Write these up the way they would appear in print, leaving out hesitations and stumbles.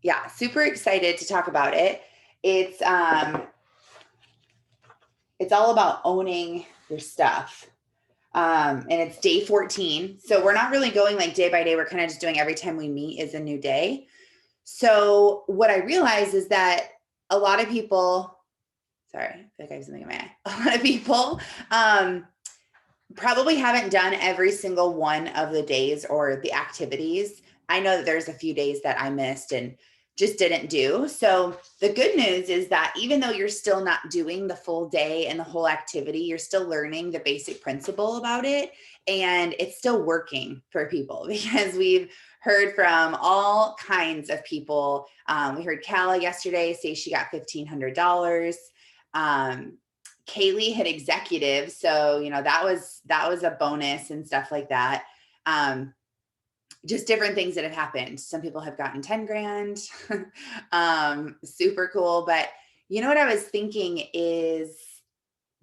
Yeah, super excited to talk about it. It's it's all about owning your stuff. And it's day 14. So we're not really going like day by day. We're kind of just doing every time we meet is a new day. So what I realize is that a lot of people, sorry, I feel like I have something in my eye. A lot of people probably haven't done every single one of the days or the activities. I know that there's a few days that I missed and just didn't do. So the good news is that even though you're still not doing the full day and the whole activity, you're still learning the basic principle about it. And it's still working for people because we've heard from all kinds of people. We heard Kala yesterday say she got $1,500. Kaylee hit executive, so that was a bonus and stuff like that. Just different things that have happened. Some people have gotten 10 grand. Super cool. But you know what I was thinking is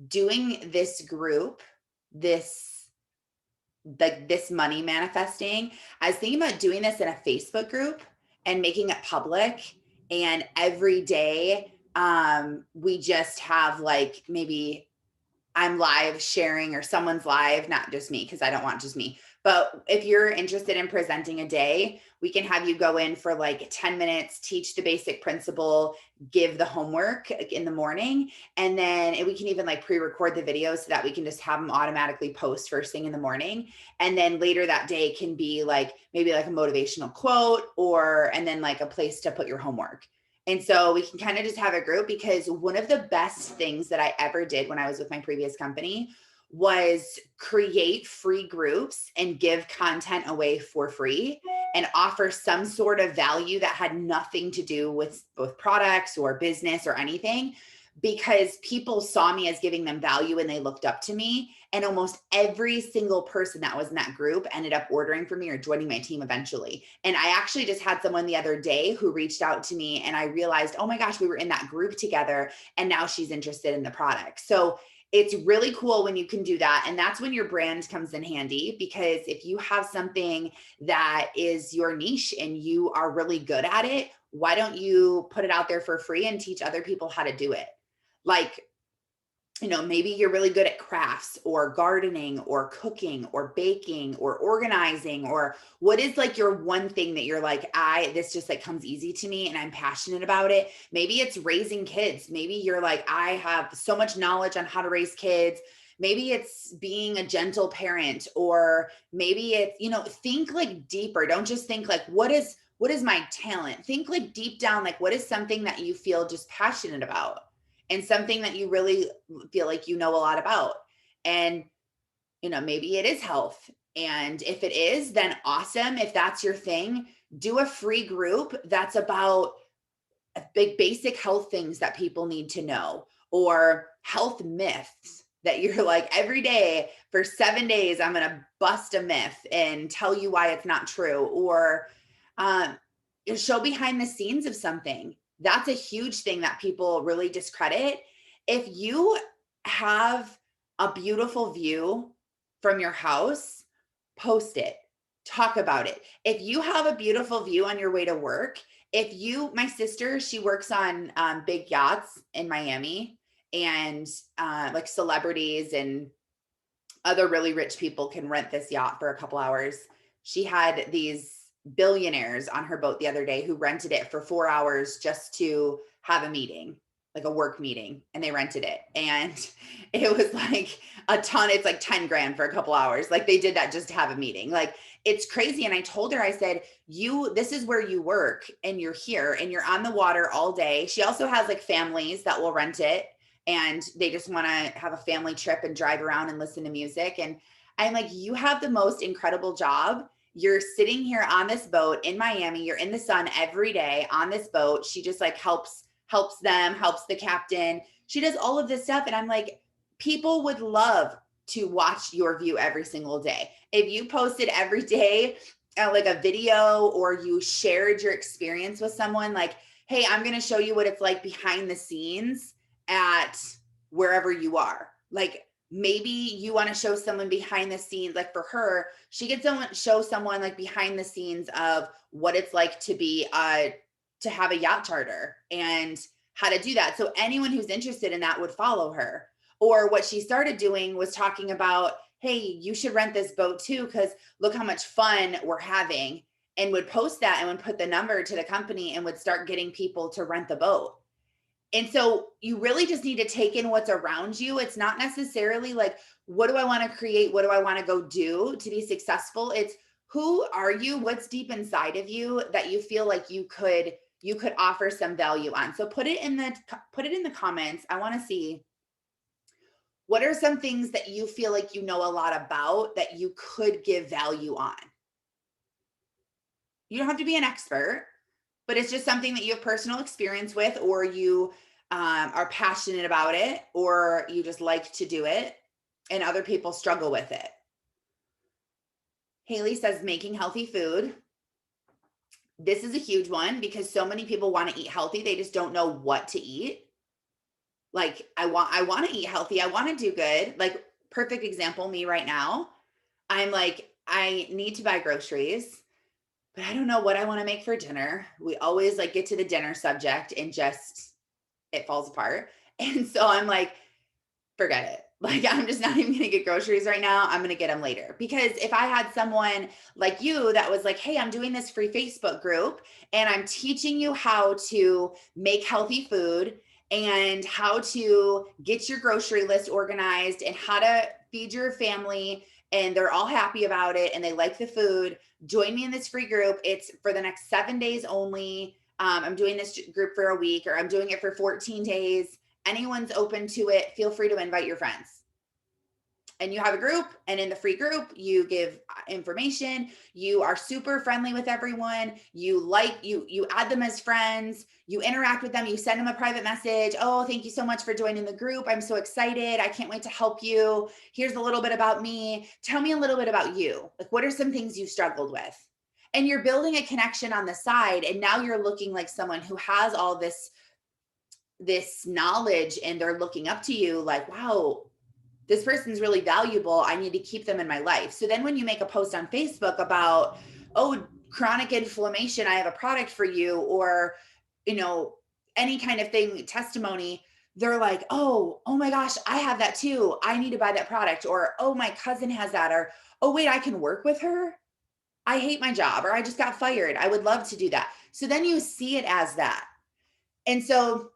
doing this group, this money manifesting. I was thinking about doing this in a Facebook group and making it public. And every day, we just have like maybe I'm live sharing or someone's live, not just me, because I don't want just me. But if you're interested in presenting a day, we can have you go in for like 10 minutes, teach the basic principle, give the homework in the morning. And then we can even like pre-record the videos so that we can just have them automatically post first thing in the morning. And then later that day can be like maybe like a motivational quote and then like a place to put your homework. And so we can kind of just have a group, because one of the best things that I ever did when I was with my previous company was create free groups and give content away for free and offer some sort of value that had nothing to do with both products or business or anything, because people saw me as giving them value and they looked up to me. And almost every single person that was in that group ended up ordering from me or joining my team eventually. And I actually just had someone the other day who reached out to me, and I realized, oh my gosh, we were in that group together and now she's interested in the product. So it's really cool when you can do that. And that's when your brand comes in handy, because if you have something that is your niche and you are really good at it, why don't you put it out there for free and teach other people how to do it? Like, maybe you're really good at crafts or gardening or cooking or baking or organizing, or what is like your one thing that you're like, this just like comes easy to me and I'm passionate about it. Maybe it's raising kids. Maybe you're like, I have so much knowledge on how to raise kids. Maybe it's being a gentle parent, or maybe it's, think like deeper. Don't just think like, what is my talent? Think like deep down, like what is something that you feel just passionate about and something that you really feel like you know a lot about. And, maybe it is health. And if it is, then awesome. If that's your thing, do a free group that's about big basic health things that people need to know, or health myths that you're like, every day for 7 days, I'm going to bust a myth and tell you why it's not true. Or show behind the scenes of something. That's a huge thing that people really discredit. If you have a beautiful view from your house, post it, talk about it. If you have a beautiful view on your way to work, my sister, she works on big yachts in Miami, and like celebrities and other really rich people can rent this yacht for a couple hours. She had these billionaires on her boat the other day who rented it for 4 hours just to have a meeting, like a work meeting, and they rented it. And it was like a ton. It's like 10 grand for a couple hours. Like they did that just to have a meeting. Like it's crazy. And I told her, I said, this is where you work and you're here and you're on the water all day. She also has like families that will rent it, and they just want to have a family trip and drive around and listen to music. And I'm like, you have the most incredible job. You're sitting here on this boat in Miami. You're in the sun every day on this boat. She just like helps them, helps the captain. She does all of this stuff. And I'm like, people would love to watch your view every single day. If you posted every day, like a video, or you shared your experience with someone, like, hey, I'm going to show you what it's like behind the scenes at wherever you are. Like maybe you want to show someone behind the scenes, like for her, she could show someone like behind the scenes of what it's like to be a to have a yacht charter and how to do that. So anyone who's interested in that would follow her. Or what she started doing was talking about, hey, you should rent this boat too, because look how much fun we're having, and would post that and would put the number to the company and would start getting people to rent the boat. And so you really just need to take in what's around you. It's not necessarily like, what do I want to create? What do I want to go do to be successful? It's who are you? What's deep inside of you that you feel like you could offer some value on. So put it in the comments. I want to see, what are some things that you feel like you know a lot about that you could give value on? You don't have to be an expert, but it's just something that you have personal experience with, or you are passionate about it, or you just like to do it and other people struggle with it. Haley says making healthy food. This is a huge one because so many people want to eat healthy. They just don't know what to eat. Like, I want to eat healthy. I want to do good. Like, perfect example, me right now. I'm like, I need to buy groceries, but I don't know what I want to make for dinner. We always like get to the dinner subject and just, it falls apart. And so I'm like, forget it. Like, I'm just not even going to get groceries right now. I'm going to get them later. Because if I had someone like you that was like, hey, I'm doing this free Facebook group and I'm teaching you how to make healthy food and how to get your grocery list organized and how to feed your family, and they're all happy about it and they like the food, join me in this free group. It's for the next 7 days only. I'm doing this group for a week, or I'm doing it for 14 days. Anyone's open to it. Feel free to invite your friends. And you have a group, and in the free group, you give information. You are super friendly with everyone. You add them as friends. You interact with them. You send them a private message. Oh, thank you so much for joining the group. I'm so excited. I can't wait to help you. Here's a little bit about me. Tell me a little bit about you. Like, what are some things you struggled with? And you're building a connection on the side. And now you're looking like someone who has all this knowledge, and they're looking up to you like, wow, this person's really valuable. I need to keep them in my life. So then when you make a post on Facebook about, oh, chronic inflammation, I have a product for you, or, any kind of thing, testimony, they're like, oh my gosh, I have that too. I need to buy that product. Or, oh, my cousin has that. Or, oh, wait, I can work with her. I hate my job, or I just got fired. I would love to do that. So then you see it as that. And so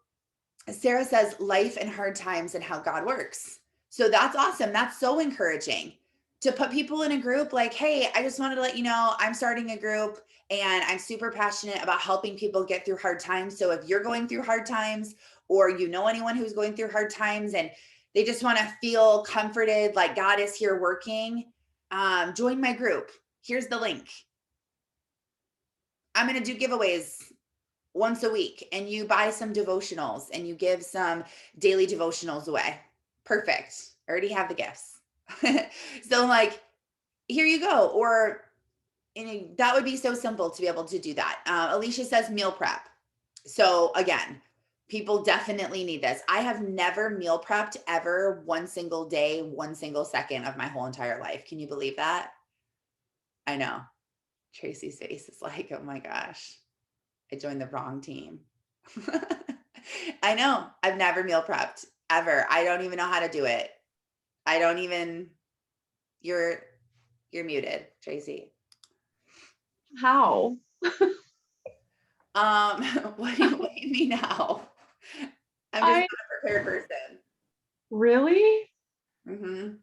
Sarah says life and hard times and how God works. So that's awesome. That's so encouraging to put people in a group like, hey, I just wanted to let you know I'm starting a group and I'm super passionate about helping people get through hard times. So if you're going through hard times, or you know anyone who's going through hard times and they just want to feel comforted, like God is here working, join my group. Here's the link. I'm going to do giveaways once a week, and you buy some devotionals and you give some daily devotionals away. Perfect. Already have the gifts. So like, here you go. Or that would be so simple to be able to do that. Alicia says meal prep. So again, people definitely need this. I have never meal prepped ever, one single day, one single second of my whole entire life. Can you believe that? I know. Tracy's face is like, oh my gosh, I joined the wrong team. I know. I've never meal prepped ever. I don't even know how to do it. You're muted, Tracy. How? What do you mean now? I'm just not a prepared person. Really? Mm-hmm.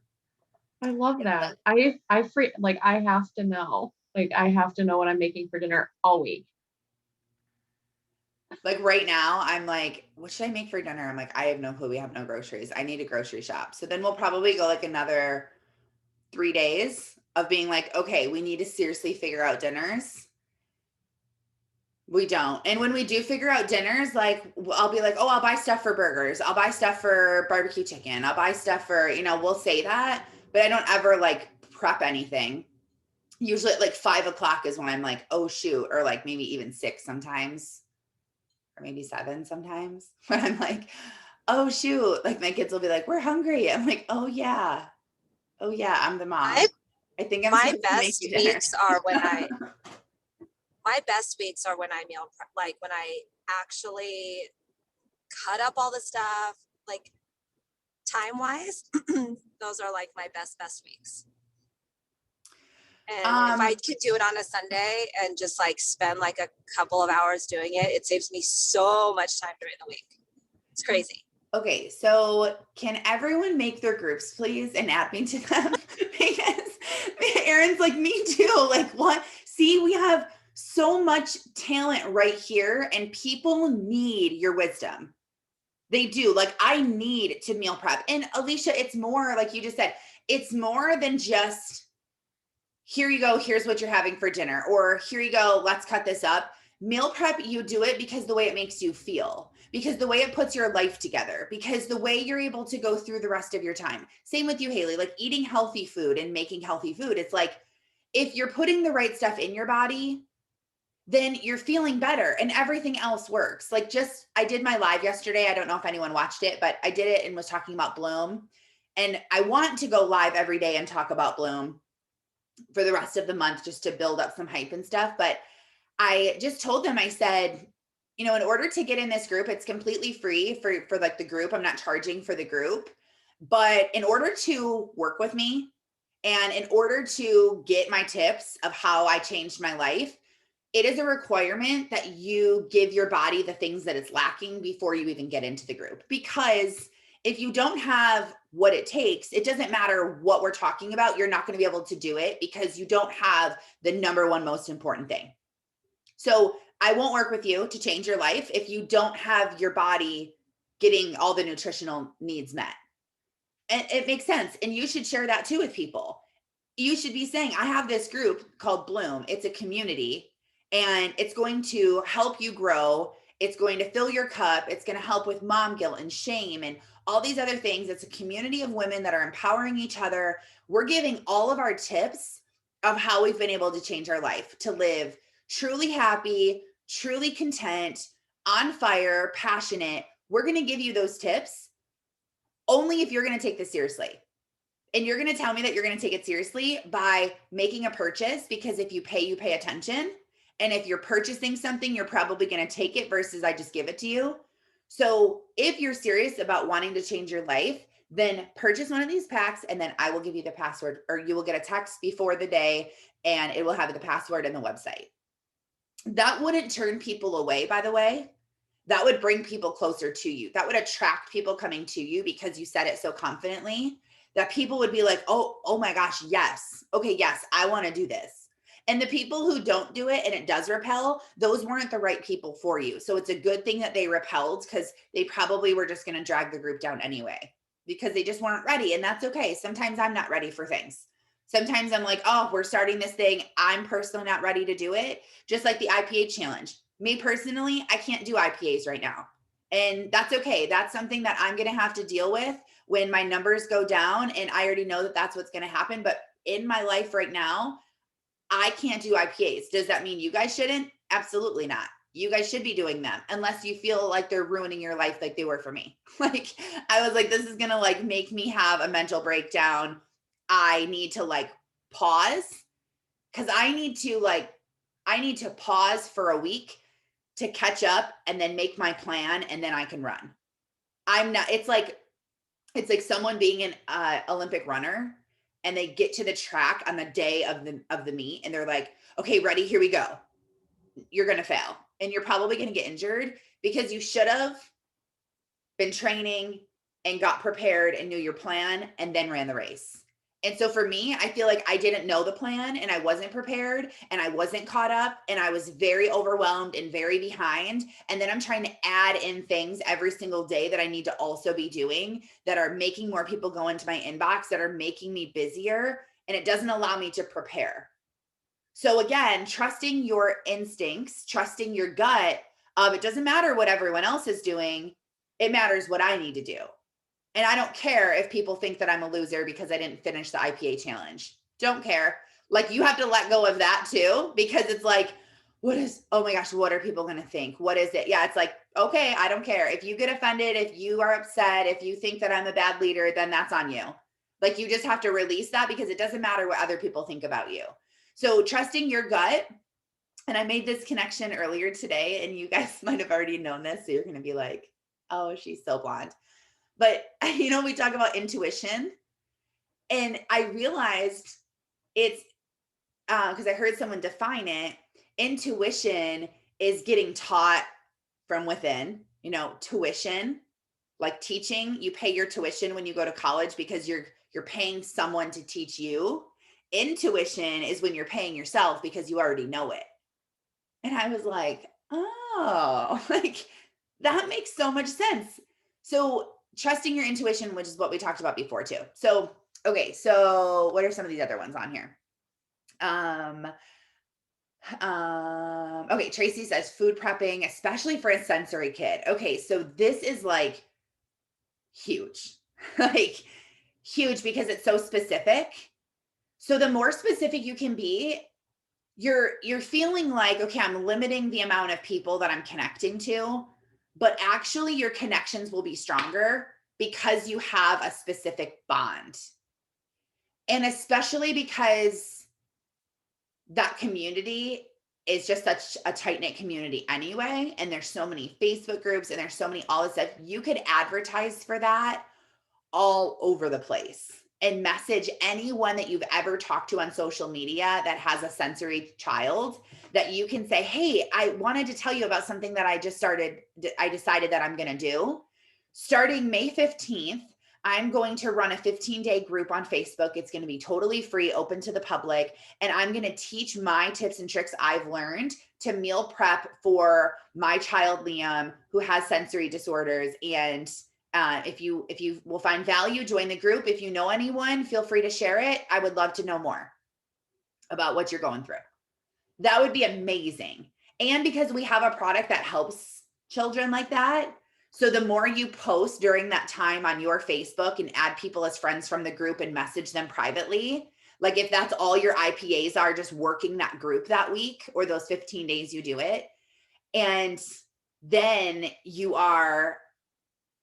I love that. I have to know. Like, I have to know what I'm making for dinner all week. Like right now, I'm like, what should I make for dinner? I'm like, I have no clue. We have no groceries. I need a grocery shop. So then we'll probably go like another 3 days of being like, okay, we need to seriously figure out dinners. We don't. And when we do figure out dinners, like I'll be like, oh, I'll buy stuff for burgers. I'll buy stuff for barbecue chicken. I'll buy stuff for, we'll say that, but I don't ever like prep anything. Usually at like 5:00 is when I'm like, oh shoot, or like maybe even 6 sometimes, or maybe 7 sometimes, when I'm like, oh shoot, like my kids will be like, we're hungry. I'm like, oh yeah, I'm the mom. I think I'm my supposed to make best you dinner. weeks are when My best weeks are when I meal prep, like when I actually cut up all the stuff, like time wise, those are like my best weeks. And if I Um, could do it on a Sunday and just like spend like a couple of hours doing it, it saves me so much time during the week. It's crazy. okay, so can everyone make their groups, please, and add me to them? Because Erin's like, me too. Like, what? See, we have so much talent right here, and people need your wisdom. They do. Like, I need to meal prep. And Alicia, it's more like you just said, it's more than just here you go, here's what you're having for dinner, or here you go, let's cut this up. Meal prep, you do it because the way it makes you feel, because the way it puts your life together, because the way you're able to go through the rest of your time. Same with you, Haley, like eating healthy food and making healthy food. It's like if you're putting the right stuff in your body, then you're feeling better and everything else works. Like just, I did my live yesterday. I don't know if anyone watched it, but I did it and was talking about Bloom. And I want to go live every day and talk about Bloom for the rest of the month just to build up some hype and stuff. But I just told them, I said, you know, in order to get in this group, it's completely free for like the group. I'm not charging for the group. But in order to work with me and in order to get my tips of how I changed my life, it is a requirement that you give your body the things that it's lacking before you even get into the group. Because if you don't have what it takes, it doesn't matter what we're talking about. You're not going to be able to do it because you don't have the number one most important thing. So I won't work with you to change your life if you don't have your body getting all the nutritional needs met. And it makes sense. And you should share that too with people. You should be saying, I have this group called Bloom. It's a community and it's going to help you grow. It's going to fill your cup. It's going to help with mom guilt and shame and all these other things. It's a community of women that are empowering each other. We're giving all of our tips of how we've been able to change our life to live truly happy, truly content, on fire, passionate. We're going to give you those tips only if you're going to take this seriously. And you're going to tell me that you're going to take it seriously by making a purchase, because if you pay attention. And if you're purchasing something, you're probably going to take it versus I just give it to you. So if you're serious about wanting to change your life, then purchase one of these packs and then I will give you the password, or you will get a text before the day and it will have the password and the website. That wouldn't turn people away, by the way. That would bring people closer to you. That would attract people coming to you because you said it so confidently that people would be like, oh my gosh, yes. Okay, yes, I want to do this. And the people who don't do it and it does repel, those weren't the right people for you. So it's a good thing that they repelled, because they probably were just going to drag the group down anyway because they just weren't ready. And that's okay. Sometimes I'm not ready for things. Sometimes I'm like, oh, we're starting this thing. I'm personally not ready to do it. Just like the IPA challenge. Me personally, I can't do IPAs right now. And that's okay. That's something that I'm going to have to deal with when my numbers go down. And I already know that that's what's going to happen. But in my life right now, I can't do IPAs. Does that mean you guys shouldn't? Absolutely not. You guys should be doing them unless you feel like they're ruining your life like they were for me. Like I was like, this is going to like make me have a mental breakdown. I need to like pause, because I need to pause for a week to catch up and then make my plan and then I can run. I'm not, it's like someone being an Olympic runner and they get to the track on the day of the meet and they're like, okay, ready, here we go. You're going to fail and you're probably going to get injured because you should have been training and got prepared and knew your plan and then ran the race. And so for me, I feel like I didn't know the plan and I wasn't prepared and I wasn't caught up and I was very overwhelmed and very behind. And then I'm trying to add in things every single day that I need to also be doing that are making more people go into my inbox, that are making me busier. And it doesn't allow me to prepare. So again, trusting your instincts, trusting your gut of it doesn't matter what everyone else is doing. It matters what I need to do. And I don't care if people think that I'm a loser because I didn't finish the IPA challenge. Don't care. Like you have to let go of that too, because it's like, oh my gosh, what are people going to think? What is it? Yeah. It's like, okay, I don't care. If you get offended, if you are upset, if you think that I'm a bad leader, then that's on you. Like you just have to release that because it doesn't matter what other people think about you. So trusting your gut And I made this connection earlier today, and you guys might have already known this. So you're going to be like, oh, she's so blonde. But, we talk about intuition. And I realized it's because I heard someone define it. Intuition is getting taught from within, tuition, like teaching. You pay your tuition when you go to college because you're paying someone to teach you. Intuition is when you're paying yourself because you already know it. And I was like, oh, like that makes so much sense. So trusting your intuition, which is what we talked about before too. So, okay. So what are some of these other ones on here? Okay. Tracy says food prepping, especially for a sensory kid. Okay. So this is like huge, like huge because it's so specific. So the more specific you can be, you're feeling like, okay, I'm limiting the amount of people that I'm connecting to, but actually your connections will be stronger because you have a specific bond. And especially because that community is just such a tight-knit community anyway. And there's so many Facebook groups and there's so many, all this stuff. You could advertise for that all over the place and message anyone that you've ever talked to on social media that has a sensory child, that you can say, hey, I wanted to tell you about something that I decided that I'm going to do. Starting May 15th, I'm going to run a 15-day group on Facebook. It's going to be totally free, open to the public. And I'm going to teach my tips and tricks I've learned to meal prep for my child, Liam, who has sensory disorders. And if you will find value, join the group. If you know anyone, feel free to share it. I would love to know more about what you're going through. That would be amazing. And because we have a product that helps children like that, so the more you post during that time on your Facebook and add people as friends from the group and message them privately, like if that's all your IPAs are, just working that group that week or those 15 days you do it, and then you are,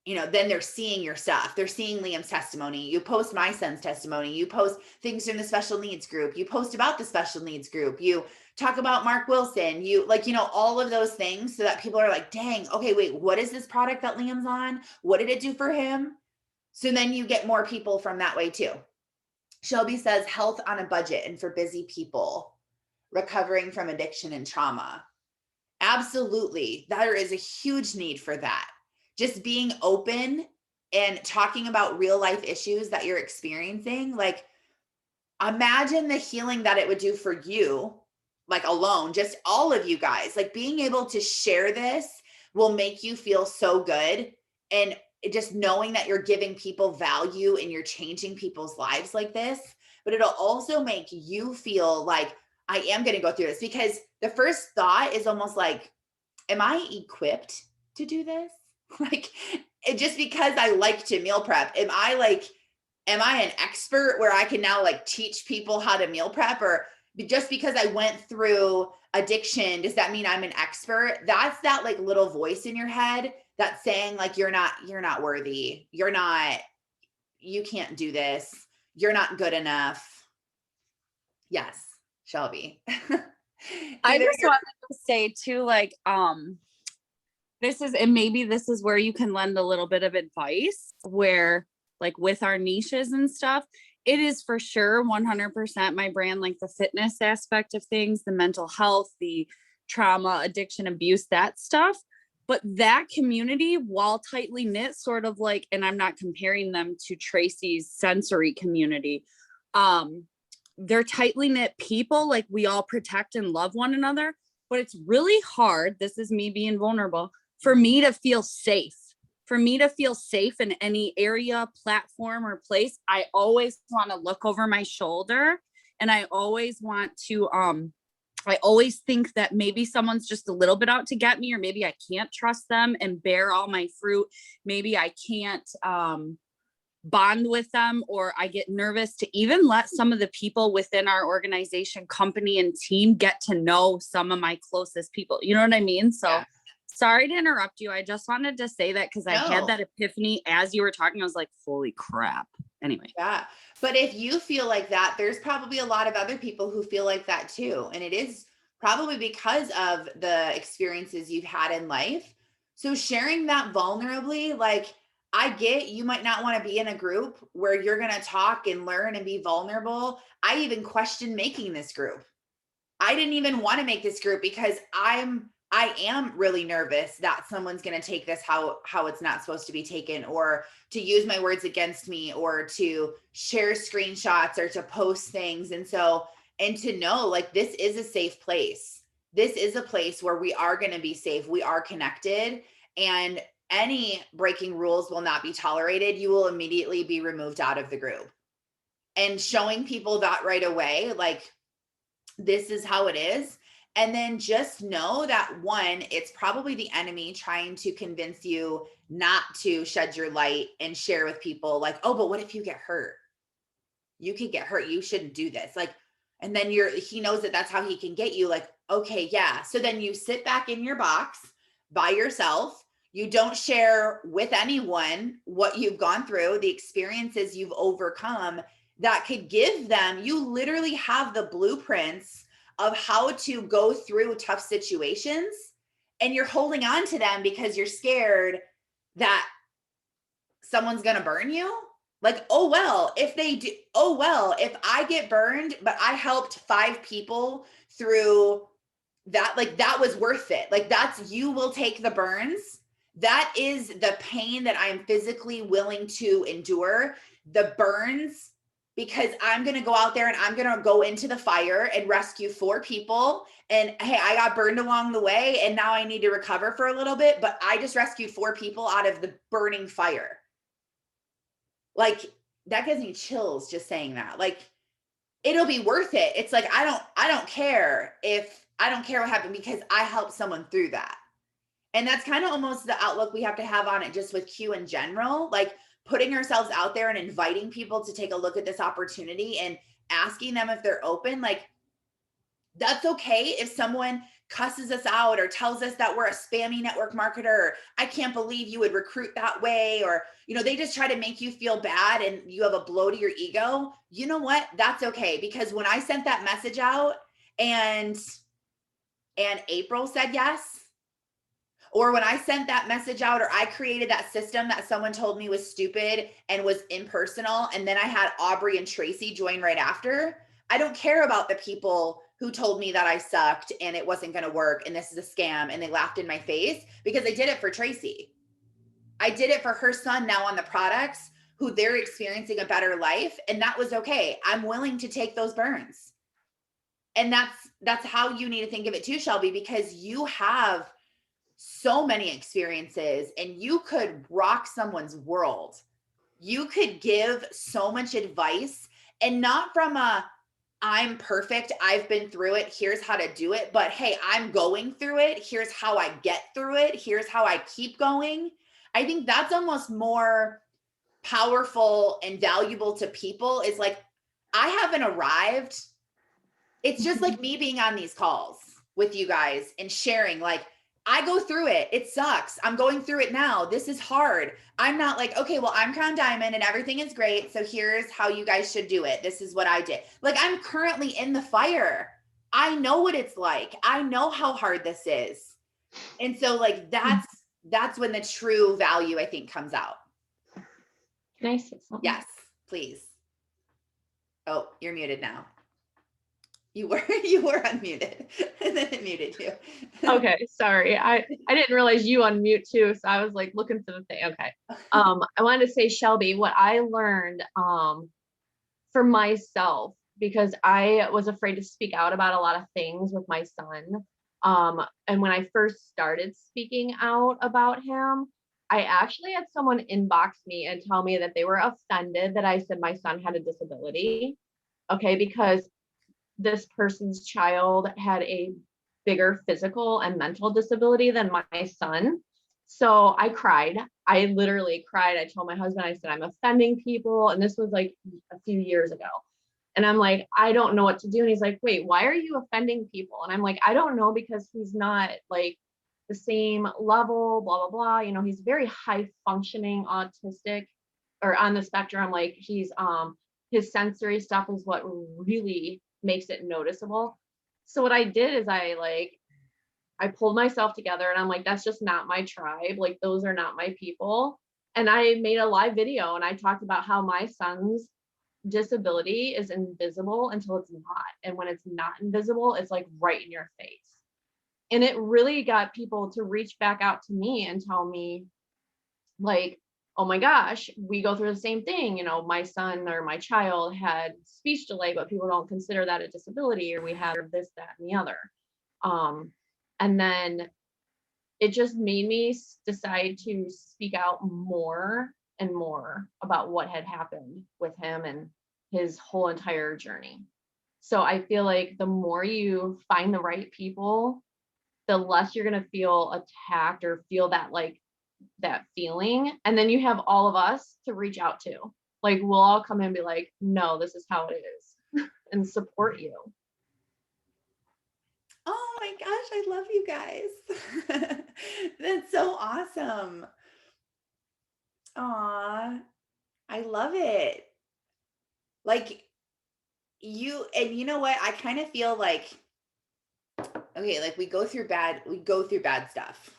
then they're seeing your stuff. They're seeing Liam's testimony. You post my son's testimony. You post things from the special needs group. You post about the special needs group. You talk about Mark Wilson. You all of those things so that people are like, dang, okay, wait, what is this product that Liam's on? What did it do for him? So then you get more people from that way too. Shelby says health on a budget and for busy people recovering from addiction and trauma. Absolutely. There is a huge need for that. Just being open and talking about real life issues that you're experiencing. Like, imagine the healing that it would do for you, like alone, just all of you guys, like being able to share this will make you feel so good. And just knowing that you're giving people value and you're changing people's lives like this, but it'll also make you feel like I am going to go through this, because the first thought is almost like, am I equipped to do this? Like, just because I like to meal prep, am I an expert where I can now like teach people how to meal prep? Or just because I went through addiction, does that mean I'm an expert? That's that like little voice in your head that's saying like, you're not worthy. You can't do this. You're not good enough. Yes, Shelby. I just wanted to say too, like, maybe this is where you can lend a little bit of advice, where like with our niches and stuff, it is for sure 100% my brand, like the fitness aspect of things, the mental health, the trauma, addiction, abuse, that stuff. But that community, while tightly knit, sort of like, and I'm not comparing them to Tracy's sensory community, they're tightly knit people, like we all protect and love one another, but it's really hard, this is me being vulnerable, for me to feel safe. For me to feel safe in any area, platform, or place, I always want to look over my shoulder, and I always want to, I always think that maybe someone's just a little bit out to get me, or maybe I can't trust them and bear all my fruit. Maybe I can't bond with them, or I get nervous to even let some of the people within our organization, company, and team get to know some of my closest people. You know what I mean? So yeah. Sorry to interrupt you. I just wanted to say that because I had that epiphany as you were talking. I was like, holy crap. Anyway. Yeah. But if you feel like that, there's probably a lot of other people who feel like that too. And it is probably because of the experiences you've had in life. So sharing that vulnerably, like, I get you might not want to be in a group where you're going to talk and learn and be vulnerable. I even questioned making this group. I didn't even want to make this group because I am really nervous that someone's going to take this how it's not supposed to be taken, or to use my words against me, or to share screenshots, or to post things. And to know, like, this is a safe place. This is a place where we are going to be safe. We are connected, and any breaking rules will not be tolerated. You will immediately be removed out of the group. And showing people that right away, like, this is how it is. And then just know that, one, it's probably the enemy trying to convince you not to shed your light and share with people, like, oh, but what if you get hurt? You could get hurt. You shouldn't do this. Like, and then he knows that that's how he can get you. Like, okay, yeah. So then you sit back in your box by yourself. You don't share with anyone what you've gone through, the experiences you've overcome that could give them, you literally have the blueprints of how to go through tough situations, and you're holding on to them because you're scared that someone's going to burn you. Like, oh, well, if they do, oh, well, if I get burned, but I helped 5 people through that, like, that was worth it. Like, that's, you will take the burns. That is the pain that I'm physically willing to endure, the burns, because I'm going to go out there and I'm going to go into the fire and rescue 4 people. And hey, I got burned along the way and now I need to recover for a little bit, but I just rescued 4 people out of the burning fire. Like, that gives me chills just saying that. Like, it'll be worth it. It's like, I don't care what happened, because I helped someone through that. And that's kind of almost the outlook we have to have on it, just with Q in general, like putting ourselves out there and inviting people to take a look at this opportunity and asking them if they're open. Like, that's okay if someone cusses us out or tells us that we're a spammy network marketer, or I can't believe you would recruit that way, or, they just try to make you feel bad and you have a blow to your ego. You know what? That's okay. Because when I sent that message out and April said yes, or when I sent that message out, or I created that system that someone told me was stupid and was impersonal, and then I had Aubrey and Tracy join right after, I don't care about the people who told me that I sucked and it wasn't going to work and this is a scam and they laughed in my face, because I did it for Tracy. I did it for her son now on the products, who they're experiencing a better life, and that was okay. I'm willing to take those burns. And that's how you need to think of it too, Shelby, because you have so many experiences and you could rock someone's world. You could give so much advice, and not from I'm perfect, I've been through it, here's how to do it, but hey, I'm going through it, here's how I get through it, here's how I keep going. I think that's almost more powerful and valuable to people, is like, I haven't arrived. It's just like me being on these calls with you guys and sharing, like, I go through it. It sucks. I'm going through it now. This is hard. I'm not like, okay, well, I'm Crown Diamond and everything is great, so here's how you guys should do it. This is what I did. Like, I'm currently in the fire. I know what it's like. I know how hard this is. And so, like, that's when the true value, I think, comes out. Can I say something? Yes, please. Oh, you're muted now. You were unmuted, and then it muted you. Okay, sorry. I didn't realize you unmute too, so I was like looking for the thing. Okay. I wanted to say, Shelby, what I learned for myself, because I was afraid to speak out about a lot of things with my son. And when I first started speaking out about him, I actually had someone inbox me and tell me that they were offended that I said my son had a disability. Okay, because this person's child had a bigger physical and mental disability than my son. So I cried. I literally cried. I told my husband, I said, I'm offending people. And this was like a few years ago. And I'm like, I don't know what to do. And he's like, wait, why are you offending people? And I'm like, I don't know, because he's not like the same level, blah, blah, blah. He's very high functioning autistic, or on the spectrum. Like, he's his sensory stuff is what really makes it noticeable. So what I did is I pulled myself together and I'm like, that's just not my tribe. Like, those are not my people. And I made a live video and I talked about how my son's disability is invisible until it's not. And when it's not invisible, it's like right in your face. And it really got people to reach back out to me and tell me, like, oh my gosh, we go through the same thing. You know, my son or my child had speech delay, but people don't consider that a disability, or we have this, that, and the other. And then it just made me decide to speak out more and more about what had happened with him and his whole entire journey. So I feel like the more you find the right people, the less you're going to feel attacked or feel that, like, that feeling. And then you have all of us to reach out to. Like, we'll all come in and be like, no, this is how it is, and support you. Oh my gosh, I love you guys. That's so awesome. Aw, I love it. Like, and you know what? I kind of feel like, okay, like we go through bad stuff.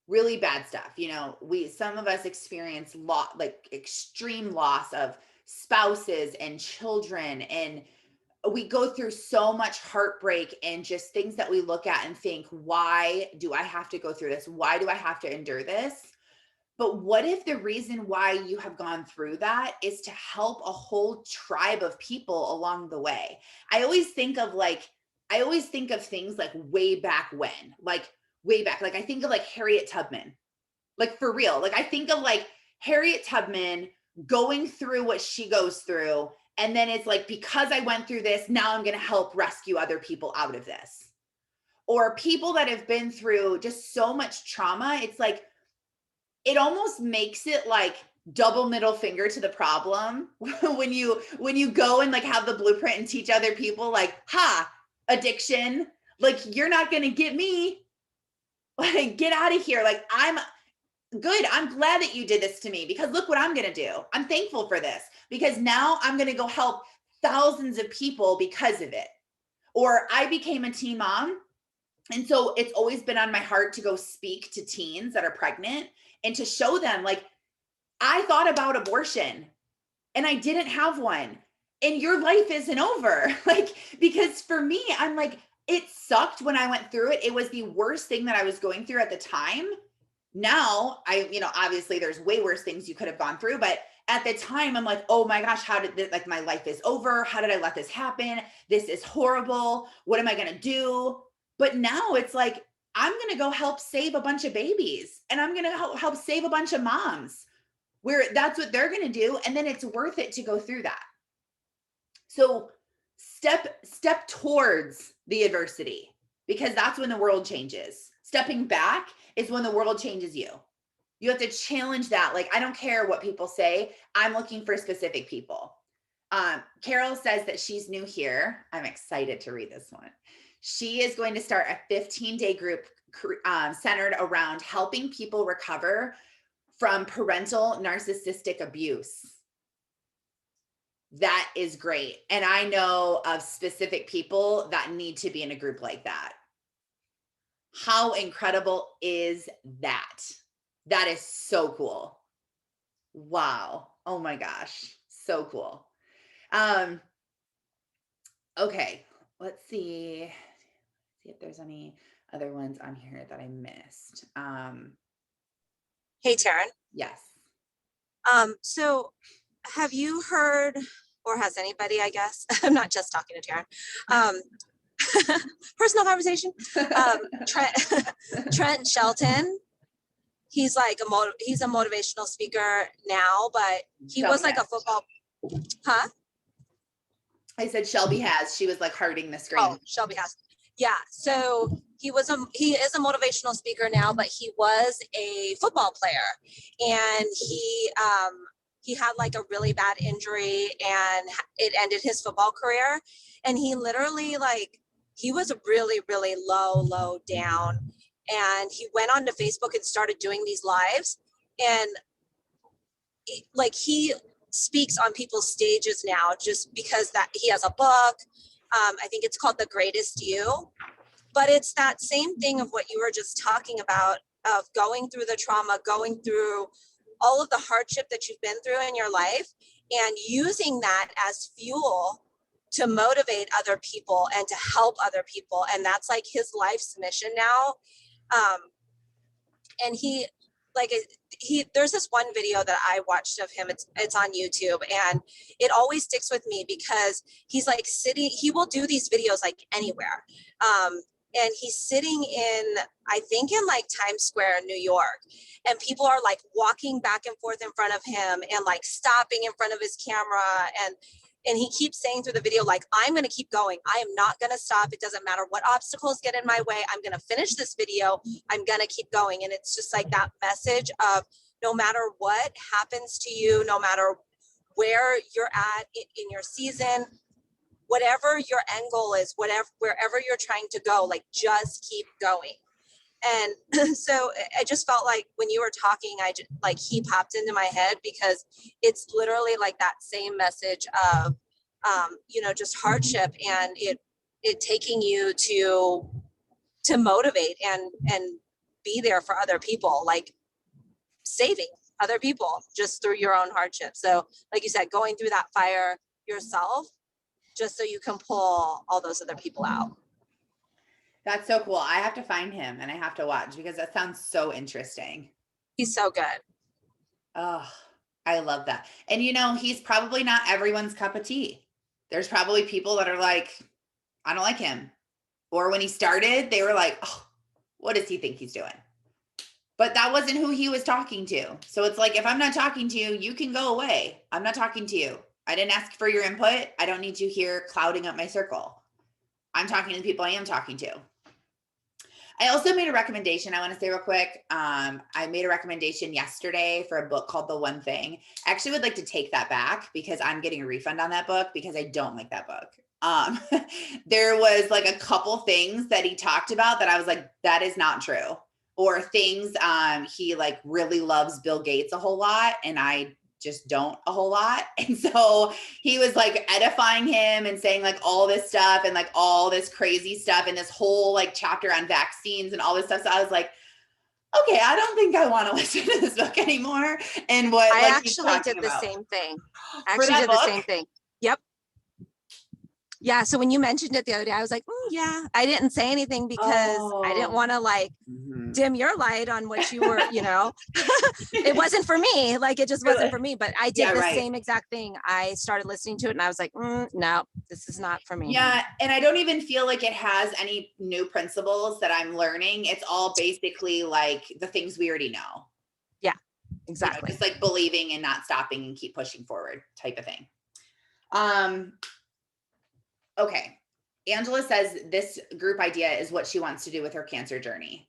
Really bad stuff. You know, some of us experience like extreme loss of spouses and children, and we go through so much heartbreak and just things that we look at and think, why do I have to go through this? Why do I have to endure this? But what if the reason why you have gone through that is to help a whole tribe of people along the way? I always think of things like way back when, like way back. Like I think of like Harriet Tubman, like for real. Like I think of like Harriet Tubman going through what she goes through. And then it's like, because I went through this, now I'm going to help rescue other people out of this. Or people that have been through just so much trauma. It's like, it almost makes it like double middle finger to the problem when you go and like have the blueprint and teach other people, like, addiction, like, you're not going to get me, like, get out of here. Like, I'm good. I'm glad that you did this to me, because look what I'm going to do. I'm thankful for this, because now I'm going to go help thousands of people because of it. Or I became a teen mom. And so it's always been on my heart to go speak to teens that are pregnant and to show them, like, I thought about abortion and I didn't have one, and your life isn't over. Like, because for me, I'm like, it sucked when I went through it. It was the worst thing that I was going through at the time. Now obviously there's way worse things you could have gone through, but at the time I'm like, oh my gosh, how did this, like, my life is over. How did I let this happen? This is horrible. What am I going to do? But now it's like, I'm going to go help save a bunch of babies, and I'm going to help save a bunch of moms, where that's what they're going to do. And then it's worth it to go through that. So step towards the adversity, because that's when the world changes. Stepping back is when the world changes you. You have to challenge that. Like, I don't care what people say. I'm looking for specific people. Carol says that she's new here. I'm excited to read this one. She is going to start a 15-day group centered around helping people recover from parental narcissistic abuse. That is great. And I know of specific people that need to be in a group like that. How incredible is that? That is so cool. Wow. Oh my gosh. So cool. Okay. Let's see if there's any other ones on here that I missed. Hey, Taryn. Yes. So have you heard, or has anybody, I guess, I'm not just talking to Taryn, personal conversation, Trent Shelton, he's like he's a motivational speaker now, but he was like a football, I said Shelby has. She was like hearting the screen. Oh, Shelby has. Yeah. So he is a motivational speaker now, but he was a football player, and he had like a really bad injury, and it ended his football career. And he literally, like, he was really, really low down. And he went onto Facebook and started doing these lives. And like, he speaks on people's stages now, just because that he has a book, I think it's called The Greatest You, but it's that same thing of what you were just talking about, of going through the trauma, going through all of the hardship that you've been through in your life, and using that as fuel to motivate other people and to help other people. And that's like his life's mission now. And there's this one video that I watched of him. It's on YouTube, and it always sticks with me because he's like sitting, he will do these videos like anywhere. And he's sitting in, I think in like Times Square in New York, and people are like walking back and forth in front of him and like stopping in front of his camera. And he keeps saying through the video, like, I'm going to keep going. I am not going to stop. It doesn't matter what obstacles get in my way. I'm going to finish this video. I'm going to keep going. And it's just like that message of no matter what happens to you, no matter where you're at in your season, whatever your end goal is, wherever you're trying to go, like just keep going. And so I just felt like when you were talking, he popped into my head because it's literally like that same message of, just hardship and it taking you to motivate and be there for other people, like saving other people just through your own hardship. So like you said, going through that fire yourself, just so you can pull all those other people out. That's so cool. I have to find him and I have to watch because that sounds so interesting. He's so good. Oh, I love that. And he's probably not everyone's cup of tea. There's probably people that are like, I don't like him. Or when he started, they were like, oh, what does he think he's doing? But that wasn't who he was talking to. So it's like, if I'm not talking to you, you can go away. I'm not talking to you. I didn't ask for your input. I don't need you here clouding up my circle. I'm talking to the people I am talking to. I also made a recommendation. I want to say real quick. I made a recommendation yesterday for a book called The One Thing. I actually would like to take that back because I'm getting a refund on that book because I don't like that book. There was like a couple things that he talked about that I was like, that is not true. Or things, he like really loves Bill Gates a whole lot. And I just don't a whole lot. And so he was like edifying him and saying like all this stuff and like all this crazy stuff and this whole like chapter on vaccines and all this stuff. So I was like, okay, I don't think I want to listen to this book anymore. And what I like, actually did the same thing. I For actually that did book? the same thing. Yep. Yeah. So when you mentioned it the other day, I was like, yeah, I didn't say anything because I didn't want to like dim your light on what you were, it wasn't for me. Like, it just wasn't for me, but I did the same exact thing. I started listening to it and I was like, no, this is not for me. Yeah. And I don't even feel like it has any new principles that I'm learning. It's all basically like the things we already know. Yeah, exactly. Just like believing and not stopping and keep pushing forward type of thing. Okay. Angela says this group idea is what she wants to do with her cancer journey.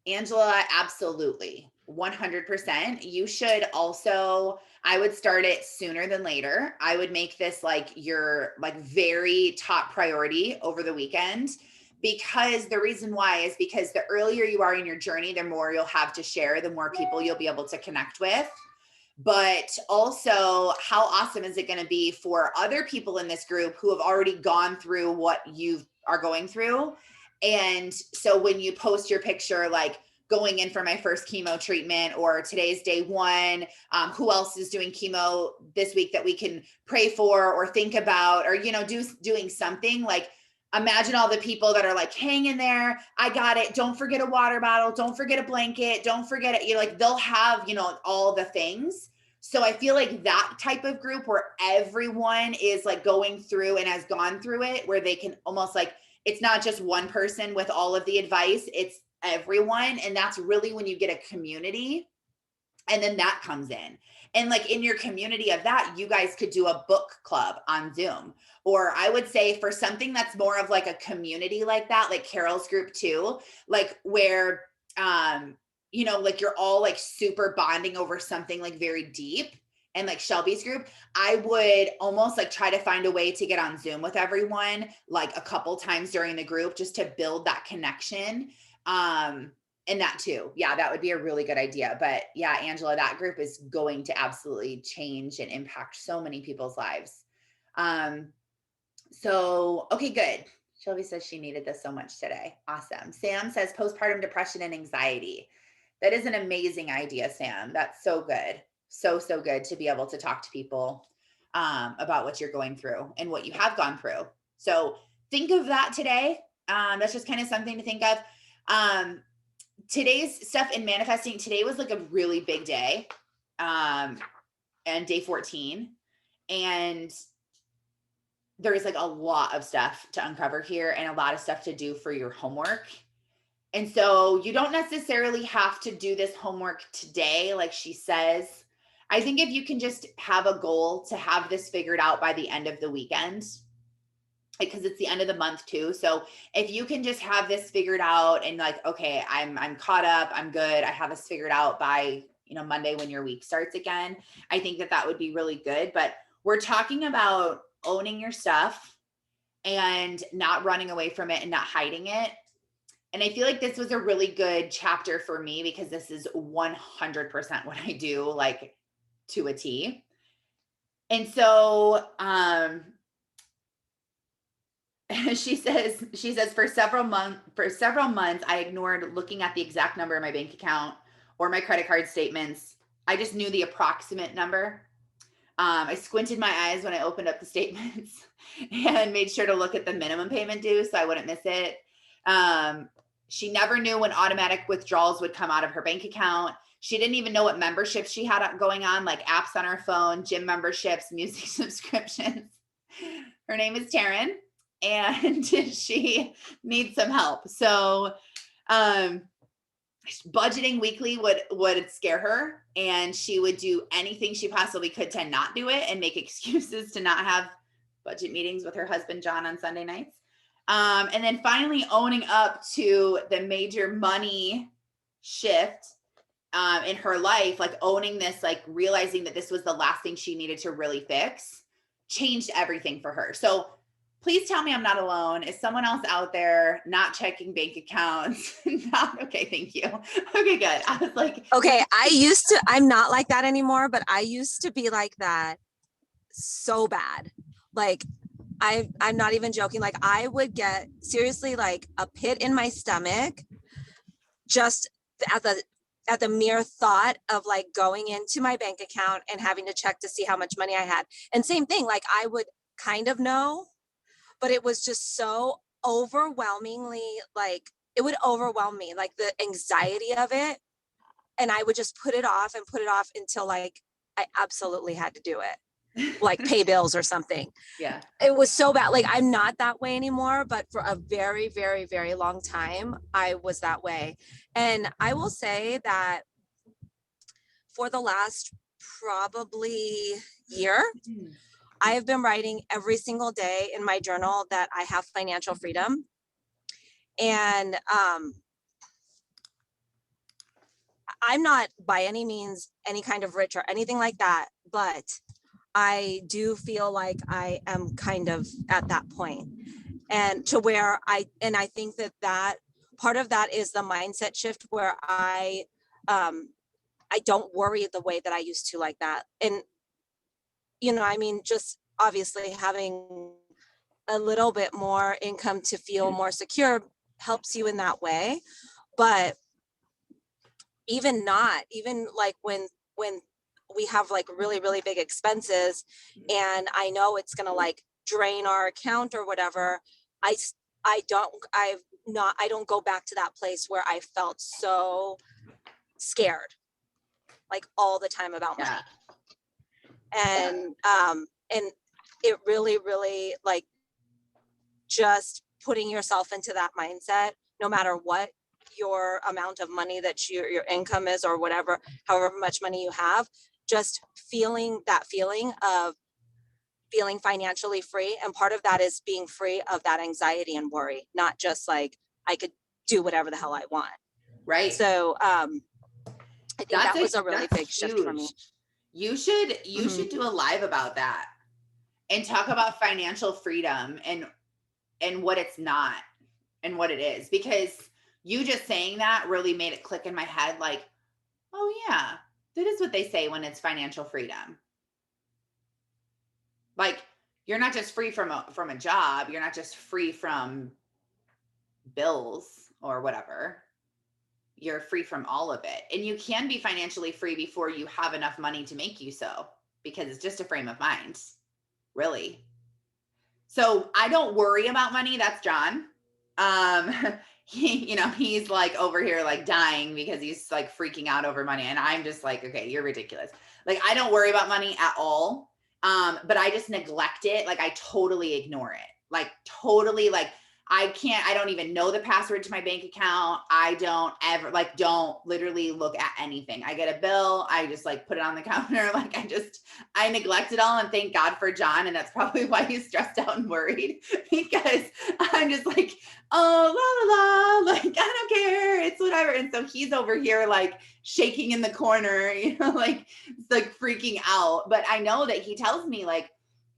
Angela, absolutely. 100%. You should also, I would start it sooner than later. I would make this like your like very top priority over the weekend, because the reason why is because the earlier you are in your journey, the more you'll have to share, the more people you'll be able to connect with. But also, how awesome is it going to be for other people in this group who have already gone through what you are going through? And so when you post your picture, like going in for my first chemo treatment, or today's day one, who else is doing chemo this week that we can pray for or think about, or, doing something like, imagine all the people that are like, hang in there. I got it. Don't forget a water bottle. Don't forget a blanket. Don't forget it. Like they'll have, all the things. So I feel like that type of group where everyone is like going through and has gone through it, where they can almost like, it's not just one person with all of the advice, it's everyone. And that's really when you get a community. And then that comes in. And like in your community of that, you guys could do a book club on Zoom. Or I would say for something that's more of like a community like that, like Carol's group too, like where, like you're all like super bonding over something like very deep. And like Shelby's group, I would almost like try to find a way to get on Zoom with everyone, like a couple times during the group, just to build that connection. And that too. Yeah, that would be a really good idea. But yeah, Angela, that group is going to absolutely change and impact so many people's lives. So, okay, good. Shelby says she needed this so much today. Awesome. Sam says postpartum depression and anxiety. That is an amazing idea, Sam. That's so good. So, so good to be able to talk to people about what you're going through and what you have gone through. So think of that today. That's just kind of something to think of. Today's stuff in manifesting, today was like a really big day, and day 14. And there's like a lot of stuff to uncover here and a lot of stuff to do for your homework. And so you don't necessarily have to do this homework today, like she says. I think if you can just have a goal to have this figured out by the end of the weekend, because it's the end of the month too. So if you can just have this figured out and like, okay, I'm caught up, I'm good, I have this figured out by, Monday when your week starts again, I think that would be really good. But we're talking about owning your stuff and not running away from it and not hiding it. And I feel like this was a really good chapter for me because this is 100% what I do, like to a T. And so, she says for several months, I ignored looking at the exact number in my bank account or my credit card statements. I just knew the approximate number. I squinted my eyes when I opened up the statements and made sure to look at the minimum payment due so I wouldn't miss it. She never knew when automatic withdrawals would come out of her bank account. She didn't even know what memberships she had going on, like apps on her phone, gym memberships, music subscriptions. Her name is Taryn, and she needs some help. So budgeting weekly would scare her, and she would do anything she possibly could to not do it and make excuses to not have budget meetings with her husband, John, on Sunday nights. And then finally owning up to the major money shift in her life, like owning this, like realizing that this was the last thing she needed to really fix, changed everything for her. So please tell me I'm not alone. Is someone else out there not checking bank accounts? Okay, thank you. Okay, good. I was like, Okay, I'm not like that anymore, but I used to be like that so bad. Like I'm not even joking. Like I would get seriously like a pit in my stomach just at the mere thought of like going into my bank account and having to check to see how much money I had. And same thing, like I would kind of know, but it was just so overwhelmingly, like it would overwhelm me, like the anxiety of it. And I would just put it off until like I absolutely had to do it, like pay bills or something. yeah. It was so bad. Like I'm not that way anymore, but for a very, very, very long time, I was that way. And I will say that for the last probably year, I have been writing every single day in my journal that I have financial freedom. And I'm not by any means any kind of rich or anything like that, but I do feel like I am kind of at that point, and to where I think that part of that is the mindset shift where I don't worry the way that I used to like that. And, I mean, just obviously having a little bit more income to feel more secure helps you in that way. But even like when we have like really, really big expenses and I know it's going to like drain our account or whatever, I don't go back to that place where I felt so scared like all the time about money. And it really, really like just putting yourself into that mindset, no matter what your amount of money that your income is or whatever, however much money you have, just feeling that feeling of feeling financially free. And part of that is being free of that anxiety and worry, not just like I could do whatever the hell I want. Right. So I think that was a really big shift for me. You should do a live about that and talk about financial freedom and what it's not and what it is, because you just saying that really made it click in my head. Like, oh yeah, that is what they say when it's financial freedom. Like you're not just free from a job. You're not just free from bills or whatever. You're free from all of it. And you can be financially free before you have enough money to make you so, because it's just a frame of mind, really. So I don't worry about money. That's John. He's like over here like dying because he's like freaking out over money. And I'm just like, okay, you're ridiculous. Like, I don't worry about money at all. But I just neglect it. Like, I totally ignore it. Like, totally, like, I don't even know the password to my bank account. I don't ever, like, don't literally look at anything. I get a bill, I just like put it on the counter. Like, I neglect it all, and thank God for John. And that's probably why he's stressed out and worried, because I'm just like, oh, la, la, la, like, I don't care. It's whatever. And so he's over here like shaking in the corner, like, it's like freaking out. But I know that he tells me like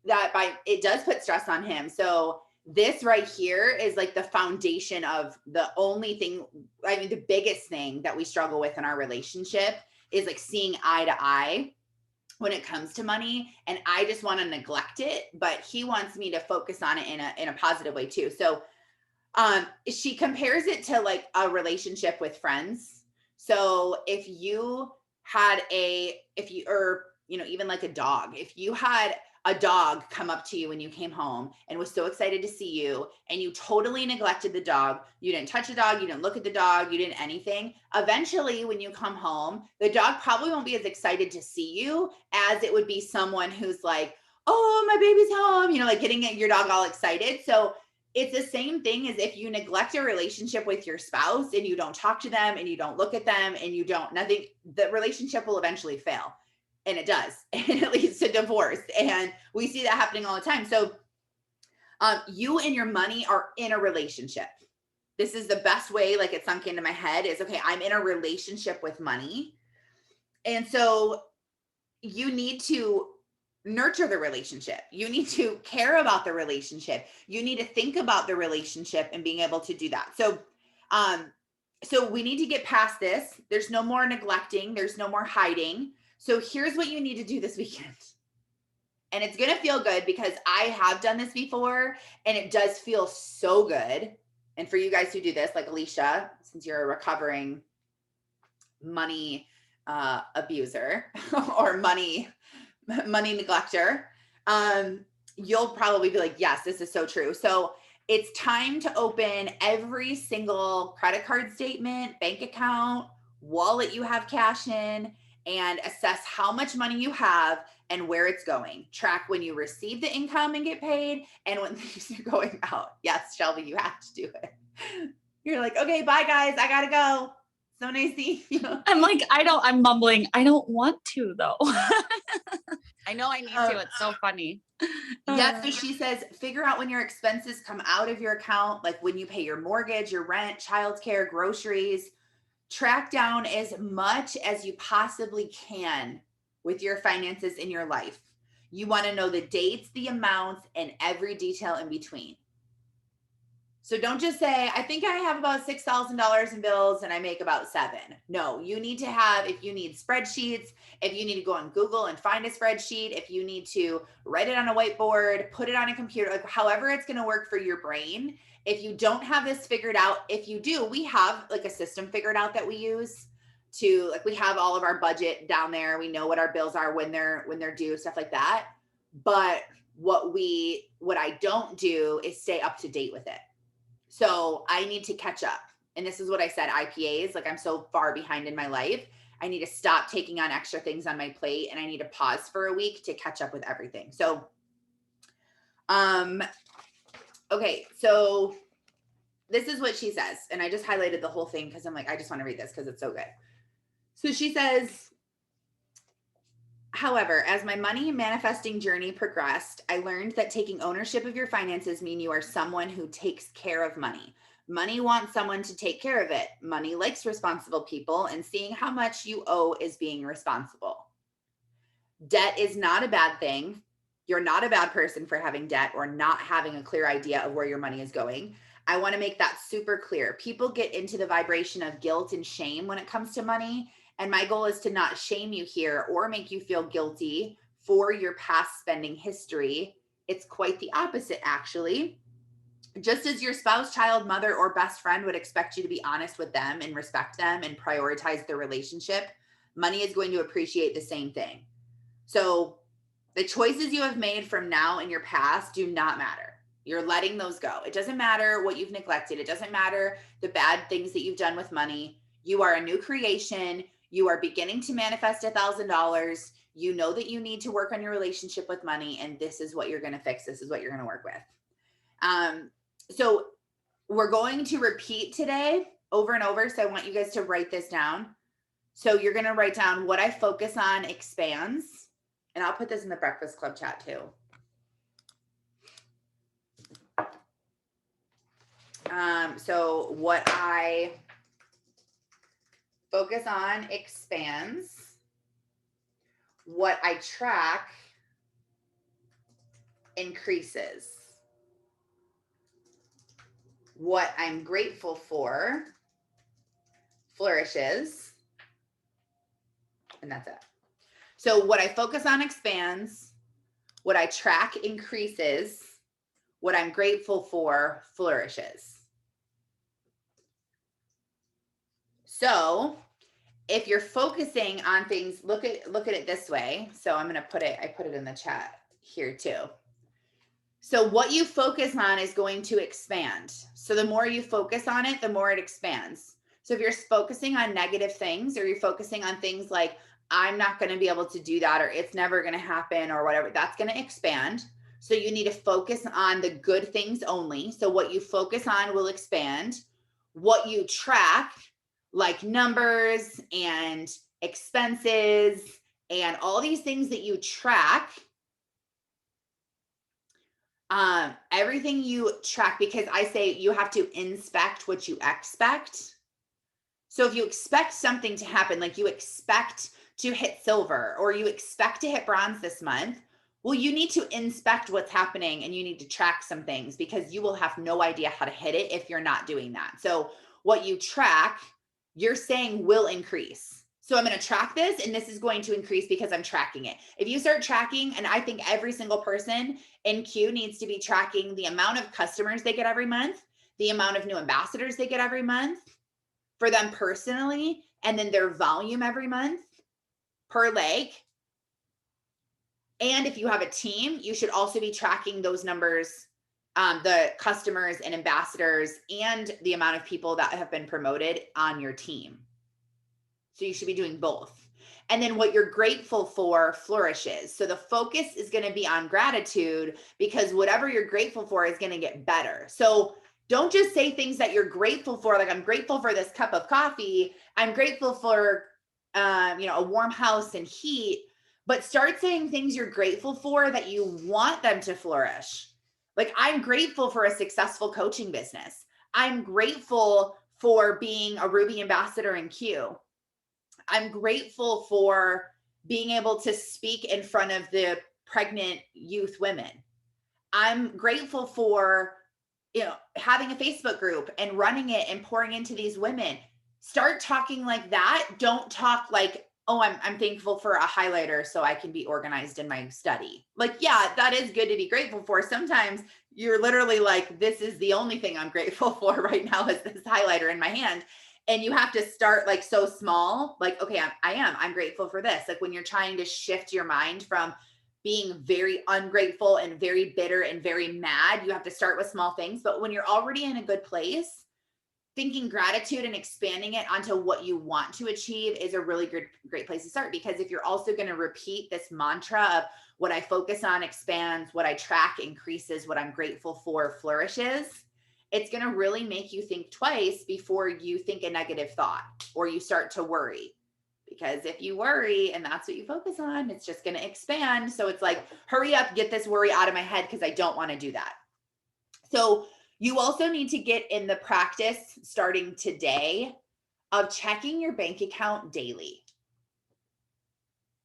that it does put stress on him. So this right here is like the foundation of the only thing, I mean, the biggest thing that we struggle with in our relationship is like seeing eye to eye when it comes to money. And I just want to neglect it, but he wants me to focus on it in a positive way too. So she compares it to like a relationship with friends. So if you had even like a dog, if you had a dog come up to you when you came home and was so excited to see you, and you totally neglected the dog, you didn't touch the dog, you didn't look at the dog, you didn't anything. Eventually, when you come home, the dog probably won't be as excited to see you as it would be someone who's like, oh, my baby's home, like getting your dog all excited. So it's the same thing as if you neglect a relationship with your spouse and you don't talk to them and you don't look at them and you don't nothing, the relationship will eventually fail. And it does, and it leads to divorce. And we see that happening all the time. So you and your money are in a relationship. This is the best way, like it sunk into my head, is okay, I'm in a relationship with money. And so you need to nurture the relationship. You need to care about the relationship. You need to think about the relationship and being able to do that. So we need to get past this. There's no more neglecting. There's no more hiding. So here's what you need to do this weekend. And it's going to feel good because I have done this before and it does feel so good. And for you guys who do this, like Alicia, since you're a recovering money abuser or money neglector, you'll probably be like, yes, this is so true. So it's time to open every single credit card statement, bank account, wallet you have cash in, and assess how much money you have and where it's going. Track when you receive the income and get paid and when things are going out. Yes, Shelby, you have to do it. You're like, okay, bye guys, I gotta go. So nice seeing you. I'm mumbling. I don't want to though. I know I need to. It's so funny. Yeah, so she says, figure out when your expenses come out of your account, like when you pay your mortgage, your rent, childcare, groceries. Track down as much as you possibly can with your finances in your life. You want to know the dates, the amounts, and every detail in between. So don't just say, I think I have about $6,000 in bills and I make about $7,000. No, you need to have, if you need spreadsheets, if you need to go on Google and find a spreadsheet, if you need to write it on a whiteboard, put it on a computer, like however it's going to work for your brain. If you don't have this figured out, if you do, we have like a system figured out that we use to, like, we have all of our budget down there. We know what our bills are when they're due, stuff like that. But what I don't do is stay up to date with it. So I need to catch up. And this is what I said, IPAs, like I'm so far behind in my life. I need to stop taking on extra things on my plate and I need to pause for a week to catch up with everything. So, okay, so this is what she says. And I just highlighted the whole thing because I'm like, I just want to read this because it's so good. So she says, however, as my money manifesting journey progressed, I learned that taking ownership of your finances means you are someone who takes care of money. Money wants someone to take care of it. Money likes responsible people, and seeing how much you owe is being responsible. Debt is not a bad thing. You're not a bad person for having debt or not having a clear idea of where your money is going. I want to make that super clear. People get into the vibration of guilt and shame when it comes to money. And my goal is to not shame you here or make you feel guilty for your past spending history. It's quite the opposite, actually. Just as your spouse, child, mother, or best friend would expect you to be honest with them and respect them and prioritize the relationship, money is going to appreciate the same thing. So the choices you have made from now in your past do not matter. You're letting those go. It doesn't matter what you've neglected. It doesn't matter the bad things that you've done with money. You are a new creation. You are beginning to manifest $1,000. You know that you need to work on your relationship with money, and this is what you're going to fix. This is what you're going to work with. So we're going to repeat today over and over. So I want you guys to write this down. So you're going to write down what I focus on expands. And I'll put this in the Breakfast Club chat too. So what I focus on expands. What I track increases. What I'm grateful for flourishes. And that's it. So what I focus on expands, what I track increases, what I'm grateful for flourishes. So if you're focusing on things, look at it this way. So I'm going to I put it in the chat here too. So what you focus on is going to expand. So the more you focus on it, the more it expands. So if you're focusing on negative things, or you're focusing on things like, I'm not going to be able to do that, or it's never going to happen, or whatever, that's going to expand. So you need to focus on the good things only. So what you focus on will expand. What you track, like numbers and expenses and all these things that you track, everything you track, because I say you have to inspect what you expect. So if you expect something to happen, like you expect to hit silver, or you expect to hit bronze this month, well, you need to inspect what's happening, and you need to track some things, because you will have no idea how to hit it if you're not doing that. So what you track, you're saying will increase. So I'm going to track this, and this is going to increase because I'm tracking it. If you start tracking, and I think every single person in Q needs to be tracking the amount of customers they get every month, the amount of new ambassadors they get every month for them personally, and then their volume every month per leg. And if you have a team, you should also be tracking those numbers, the customers and ambassadors, and the amount of people that have been promoted on your team. So you should be doing both. And then what you're grateful for flourishes. So the focus is going to be on gratitude, because whatever you're grateful for is going to get better. So don't just say things that you're grateful for, like, I'm grateful for this cup of coffee. I'm grateful for, a warm house and heat. But start saying things you're grateful for that you want them to flourish. Like, I'm grateful for a successful coaching business. I'm grateful for being a Ruby ambassador in Q. I'm grateful for being able to speak in front of the pregnant youth women. I'm grateful for, having a Facebook group and running it and pouring into these women. Start talking like that. Don't talk like, oh, I'm thankful for a highlighter so I can be organized in my study. Like, yeah, that is good to be grateful for. Sometimes you're literally like, this is the only thing I'm grateful for right now is this highlighter in my hand. And you have to start like so small, like, okay, I'm grateful for this. Like when you're trying to shift your mind from being very ungrateful and very bitter and very mad, you have to start with small things. But when you're already in a good place, thinking gratitude and expanding it onto what you want to achieve is a really great place to start. Because if you're also going to repeat this mantra of what I focus on expands, what I track increases, what I'm grateful for flourishes, it's going to really make you think twice before you think a negative thought or you start to worry. Because if you worry and that's what you focus on, it's just going to expand. So it's like, hurry up, get this worry out of my head because I don't want to do that. So you also need to get in the practice starting today of checking your bank account daily.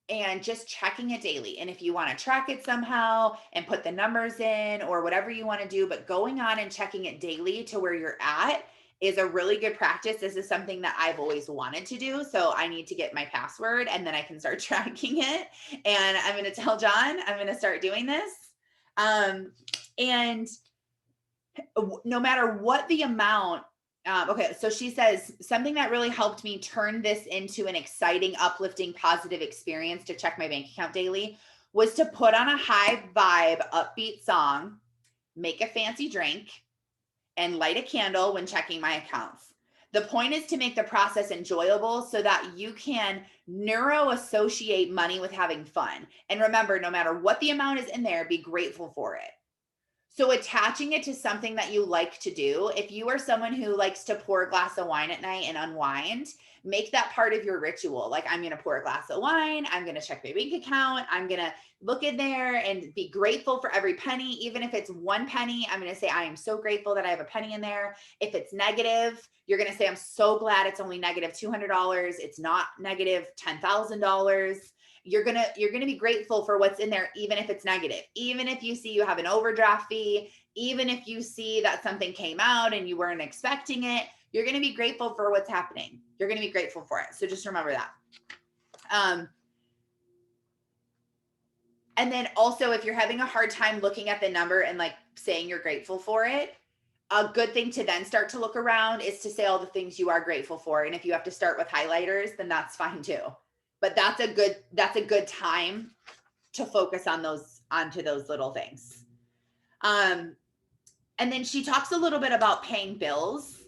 And just checking it daily. And if you want to track it somehow and put the numbers in or whatever you want to do, but going on and checking it daily to where you're at is a really good practice. This is something that I've always wanted to do. So I need to get my password and then I can start tracking it. And I'm going to tell John, I'm going to start doing this. And no matter what the amount, okay, so she says something that really helped me turn this into an exciting, uplifting, positive experience to check my bank account daily was to put on a high vibe, upbeat song, make a fancy drink, and light a candle when checking my accounts. The point is to make the process enjoyable so that you can neuro associate money with having fun. And remember, no matter what the amount is in there, be grateful for it. So attaching it to something that you like to do, if you are someone who likes to pour a glass of wine at night and unwind, make that part of your ritual. Like, I'm going to pour a glass of wine. I'm going to check my bank account. I'm going to look in there and be grateful for every penny. Even if it's 1 penny, I'm going to say, I am so grateful that I have a penny in there. If it's negative, you're going to say, I'm so glad it's only negative $200. It's not negative $10,000. You're going to be grateful for what's in there, even if it's negative, even if you see you have an overdraft fee, even if you see that something came out and you weren't expecting it, you're going to be grateful for what's happening. You're going to be grateful for it. So just remember that. And then also, if you're having a hard time looking at the number and like saying you're grateful for it, a good thing to then start to look around is to say all the things you are grateful for. And if you have to start with highlighters, then that's fine too. But that's a good time to focus on onto those little things. And then she talks a little bit about paying bills.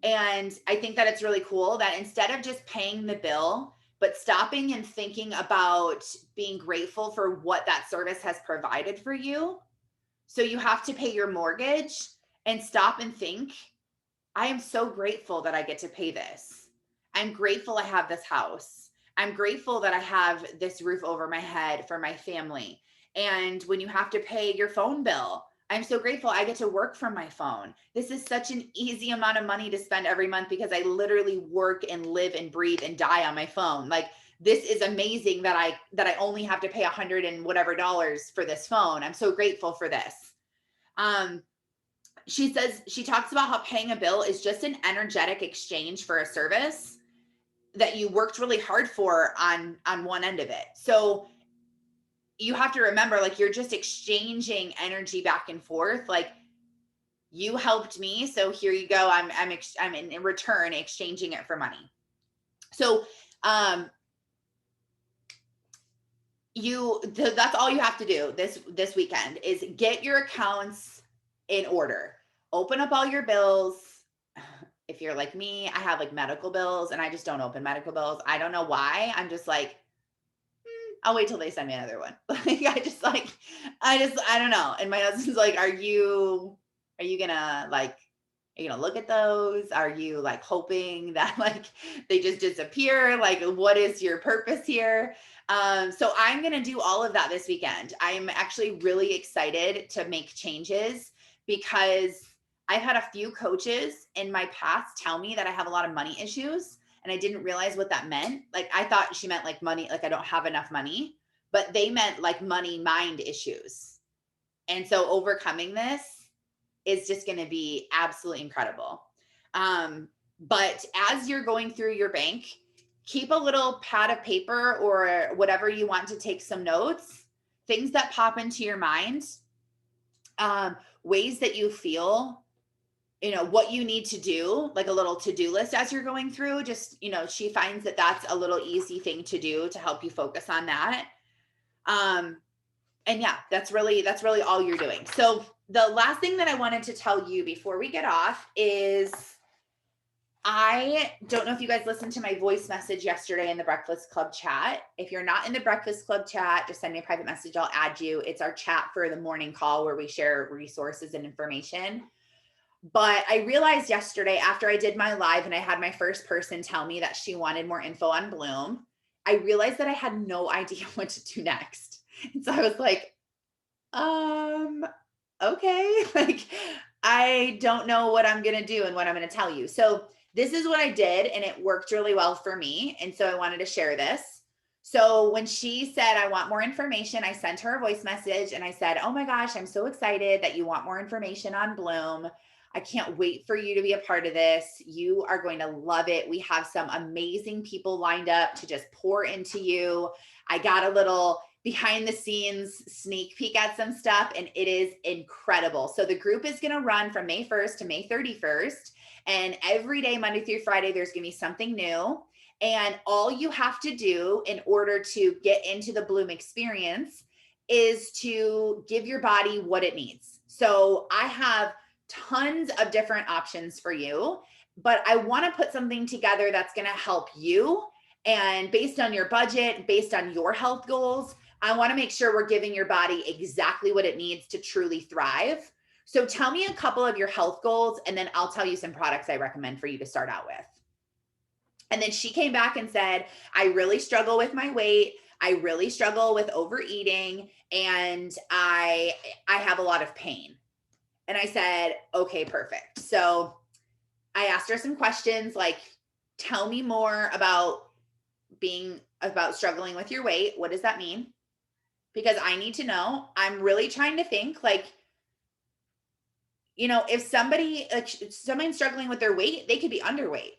And I think that it's really cool that instead of just paying the bill, but stopping and thinking about being grateful for what that service has provided for you. So you have to pay your mortgage and stop and think, I am so grateful that I get to pay this. I'm grateful I have this house. I'm grateful that I have this roof over my head for my family. And when you have to pay your phone bill, I'm so grateful I get to work from my phone. This is such an easy amount of money to spend every month because I literally work and live and breathe and die on my phone. Like, this is amazing that I only have to pay $100 and whatever for this phone. I'm so grateful for this. She talks about how paying a bill is just an energetic exchange for a service that you worked really hard for on one end of it. So you have to remember, like, you're just exchanging energy back and forth. Like, you helped me, so here you go. I'm in return exchanging it for money. So that's all you have to do this weekend is get your accounts in order. Open up all your bills. If you're like me, I have like medical bills and I just don't open medical bills. I don't know why. I'm just like, I'll wait till they send me another one. Like, I don't know. And my husband's like, are you gonna look at those? Are you like hoping that like they just disappear? Like, what is your purpose here? So I'm going to do all of that this weekend. I'm actually really excited to make changes because I've had a few coaches in my past tell me that I have a lot of money issues. And I didn't realize what that meant. Like, I thought she meant like money, like I don't have enough money, but they meant like money mind issues. And so overcoming this is just going to be absolutely incredible. But as you're going through your bank, keep a little pad of paper or whatever you want to take some notes, things that pop into your mind, ways that you feel, what you need to do, like a little to-do list as you're going through. Just, she finds that that's a little easy thing to do to help you focus on that. And yeah, that's really all you're doing. So the last thing that I wanted to tell you before we get off is, I don't know if you guys listened to my voice message yesterday in the Breakfast Club chat. If you're not in the Breakfast Club chat, just send me a private message. I'll add you. It's our chat for the morning call where we share resources and information. But I realized yesterday after I did my live and I had my first person tell me that she wanted more info on Bloom, I realized that I had no idea what to do next. And so I was like, okay, like, I don't know what I'm going to do and what I'm going to tell you. So this is what I did, and it worked really well for me. And so I wanted to share this. So when she said, I want more information, I sent her a voice message and I said, oh my gosh, I'm so excited that you want more information on Bloom. I can't wait for you to be a part of this. You are going to love it. We have some amazing people lined up to just pour into you. I got a little behind the scenes sneak peek at some stuff, and it is incredible. So the group is going to run from May 1st to May 31st. And every day, Monday through Friday, there's going to be something new. And all you have to do in order to get into the Bloom experience is to give your body what it needs. So I have tons of different options for you, but I want to put something together that's going to help you. And based on your budget, based on your health goals, I want to make sure we're giving your body exactly what it needs to truly thrive. So tell me a couple of your health goals, and then I'll tell you some products I recommend for you to start out with. And then she came back and said, I really struggle with my weight. I really struggle with overeating, and I have a lot of pain. And I said, okay, perfect. So I asked her some questions like, tell me more about struggling with your weight. What does that mean? Because I need to know. I'm really trying to think like, if someone's struggling with their weight, they could be underweight,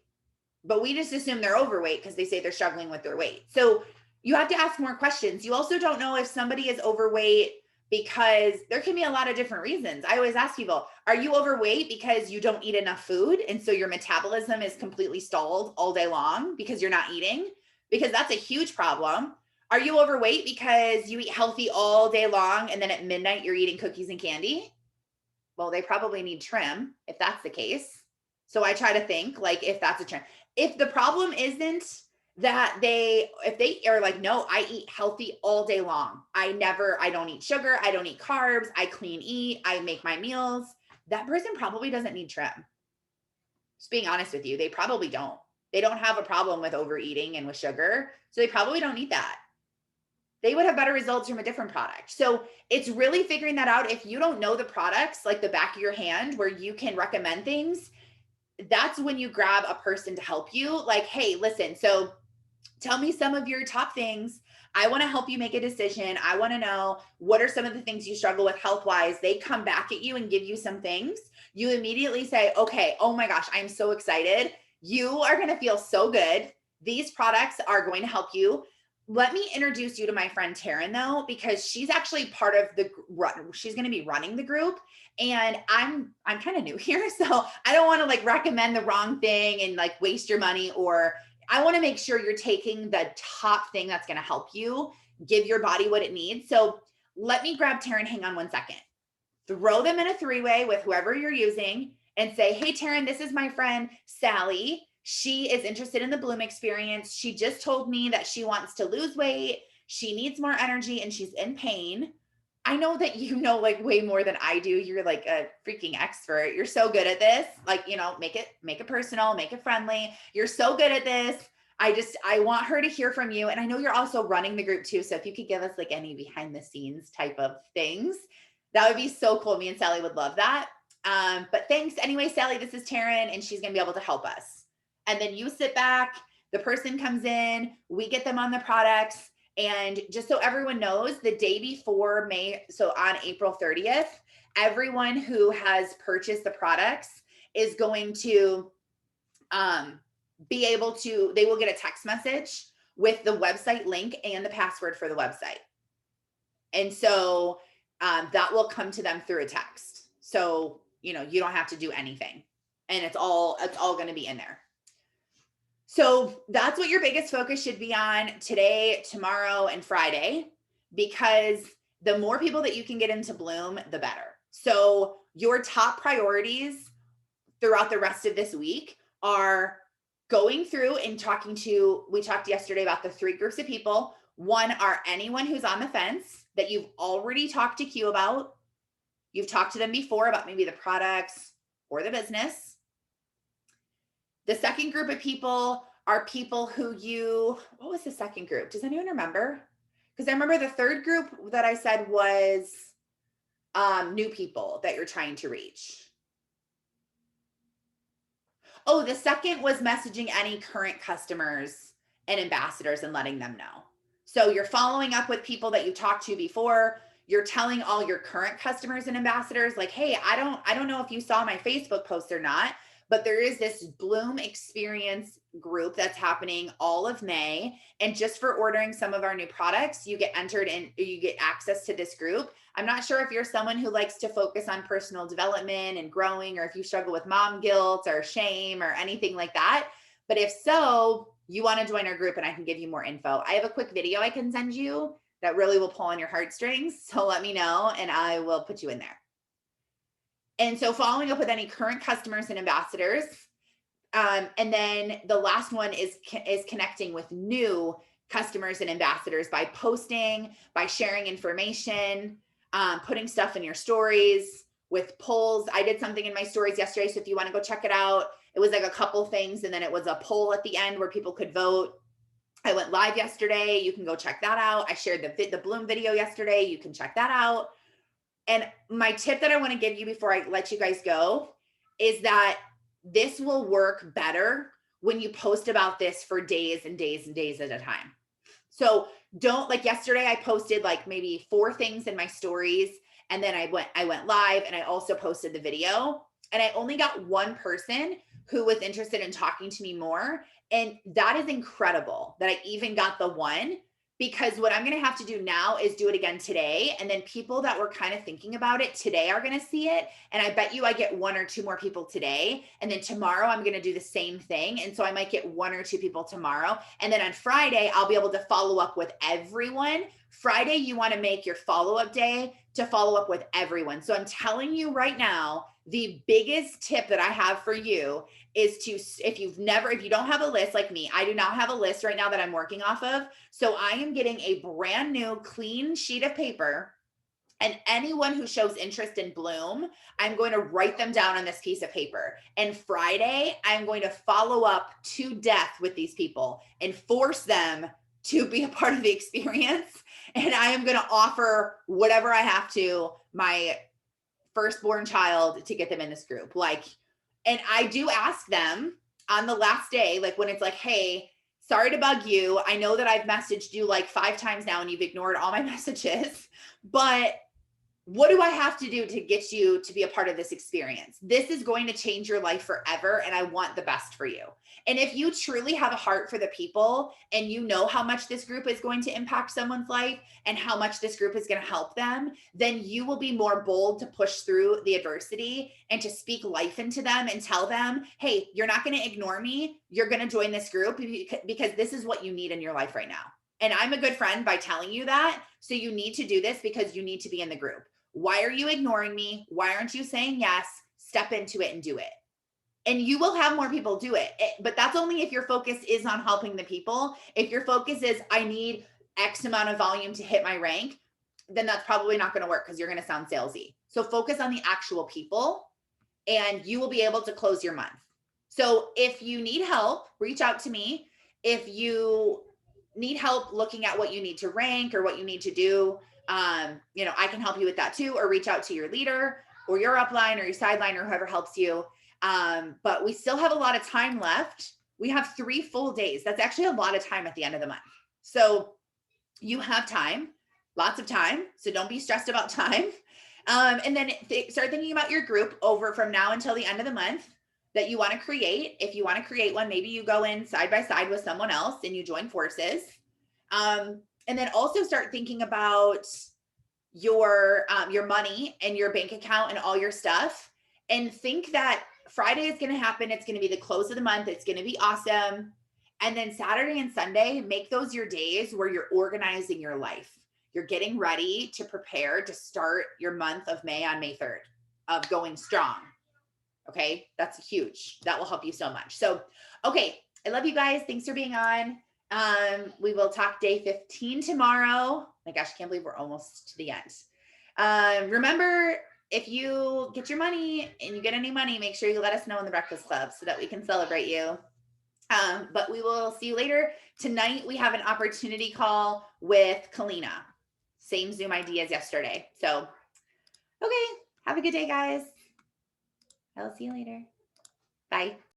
but we just assume they're overweight because they say they're struggling with their weight. So you have to ask more questions. You also don't know if somebody is overweight because there can be a lot of different reasons. I always ask people, are you overweight because you don't eat enough food? And so your metabolism is completely stalled all day long because you're not eating? Because that's a huge problem. Are you overweight because you eat healthy all day long and then at midnight you're eating cookies and candy? Well, they probably need trim if that's the case. So I try to think like if that's a trend. If the problem isn't that if they are like, no, I eat healthy all day long. I don't eat sugar. I don't eat carbs. I clean eat. I make my meals. That person probably doesn't need trim. Just being honest with you, they probably don't. They don't have a problem with overeating and with sugar. So they probably don't need that. They would have better results from a different product. So it's really figuring that out. If you don't know the products like the back of your hand where you can recommend things, that's when you grab a person to help you. Like, hey, listen, so tell me some of your top things. I want to help you make a decision. I want to know what are some of the things you struggle with health-wise. They come back at you and give you some things. You immediately say, okay, oh my gosh, I'm so excited. You are going to feel so good. These products are going to help you. Let me introduce you to my friend Taryn though, because she's actually part of she's going to be running the group. And I'm kind of new here. So I don't want to like recommend the wrong thing and like waste your money, or I want to make sure you're taking the top thing that's going to help you give your body what it needs. So let me grab Taryn. Hang on one second. Throw them in a three-way with whoever you're using and say, hey, Taryn, this is my friend Sally. She is interested in the Bloom experience. She just told me that she wants to lose weight. She needs more energy and she's in pain. I know that you know like way more than I do. You're like a freaking expert. You're so good at this. Like, make it personal, make it friendly. You're so good at this. I want her to hear from you. And I know you're also running the group too. So if you could give us like any behind the scenes type of things, that would be so cool. Me and Sally would love that. But thanks anyway, Sally. This is Taryn and she's going to be able to help us. And then you sit back, the person comes in, we get them on the products. And just so everyone knows, the day before May, so on April 30th, everyone who has purchased the products is going to be able to, they will get a text message with the website link and the password for the website. And so that will come to them through a text. So, you don't have to do anything. And it's all going to be in there. So that's what your biggest focus should be on today, tomorrow, and Friday, because the more people that you can get into Bloom, the better. So your top priorities throughout the rest of this week are going through and we talked yesterday about the 3 groups of people. One are anyone who's on the fence that you've already talked to Q about. You've talked to them before about maybe the products or the business. The second group of people are people who what was the second group? Does anyone remember? Because I remember the third group that I said was new people that you're trying to reach. Oh, the second was messaging any current customers and ambassadors and letting them know. So you're following up with people that you've talked to before. You're telling all your current customers and ambassadors like, hey, I don't know if you saw my Facebook post or not, but there is this Bloom Experience group that's happening all of May. And just for ordering some of our new products, you get entered in, you get access to this group. I'm not sure if you're someone who likes to focus on personal development and growing, or if you struggle with mom guilt or shame or anything like that. But if so, you want to join our group and I can give you more info. I have a quick video I can send you that really will pull on your heartstrings. So let me know and I will put you in there. And so following up with any current customers and ambassadors. And then the last one is connecting with new customers and ambassadors by posting, by sharing information, putting stuff in your stories with polls. I did something in my stories yesterday. So if you want to go check it out, it was like a couple things. And then it was a poll at the end where people could vote. I went live yesterday. You can go check that out. I shared the Bloom video yesterday. You can check that out. And my tip that I want to give you before I let you guys go is that this will work better when you post about this for days and days and days at a time. So don't, like yesterday, I posted like maybe 4 things in my stories, and then I went live and I also posted the video, and I only got 1 person who was interested in talking to me more. And that is incredible that I even got the 1. Because what I'm going to have to do now is do it again today. And then people that were kind of thinking about it today are going to see it. And I bet you I get 1 or 2 more people today. And then tomorrow I'm going to do the same thing. And so I might get 1 or 2 people tomorrow. And then on Friday, I'll be able to follow up with everyone. Friday, you want to make your follow-up day to follow up with everyone. So I'm telling you right now, the biggest tip that I have for you is to, if you don't have a list like me, I do not have a list right now that I'm working off of. So I am getting a brand new clean sheet of paper, and anyone who shows interest in Bloom, I'm going to write them down on this piece of paper. And Friday, I'm going to follow up to death with these people and force them to be a part of the experience. And I am going to offer whatever I have to my firstborn child to get them in this group. And I do ask them on the last day, like when it's like, hey, sorry to bug you. I know that I've messaged you like 5 times now and you've ignored all my messages, but what do I have to do to get you to be a part of this experience? This is going to change your life forever, and I want the best for you. And if you truly have a heart for the people and you know how much this group is going to impact someone's life and how much this group is going to help them, then you will be more bold to push through the adversity and to speak life into them and tell them, hey, you're not going to ignore me. You're going to join this group because this is what you need in your life right now. And I'm a good friend by telling you that. So you need to do this because you need to be in the group. Why are you ignoring me? Why aren't you saying yes? Step into it and do it. And you will have more people do it. But that's only if your focus is on helping the people. If your focus is, I need X amount of volume to hit my rank, then that's probably not going to work because you're going to sound salesy. So focus on the actual people and you will be able to close your month. So if you need help, reach out to me. If you need help looking at what you need to rank or what you need to do, I can help you with that too, or reach out to your leader or your upline or your sideline or whoever helps you. But we still have a lot of time left. We have 3 full days. That's actually a lot of time at the end of the month. So you have time, lots of time. So don't be stressed about time. And then start thinking about your group over from now until the end of the month that you want to create. If you want to create one, maybe you go in side by side with someone else and you join forces. And then also start thinking about your money and your bank account and all your stuff, and think that Friday is going to happen. It's going to be the close of the month. It's going to be awesome. And then Saturday and Sunday, make those your days where you're organizing your life. You're getting ready to prepare to start your month of May on May 3rd of going strong. Okay. That's huge. That will help you so much. So, okay. I love you guys. Thanks for being on. We will talk day 15 tomorrow. My gosh, I can't believe we're almost to the end. Remember, if you get your money and you get any money, make sure you let us know in the Breakfast Club so that we can celebrate you. But we will see you later. Tonight, we have an opportunity call with Kalina. Same Zoom ID as yesterday. So, okay. Have a good day, guys. I'll see you later. Bye.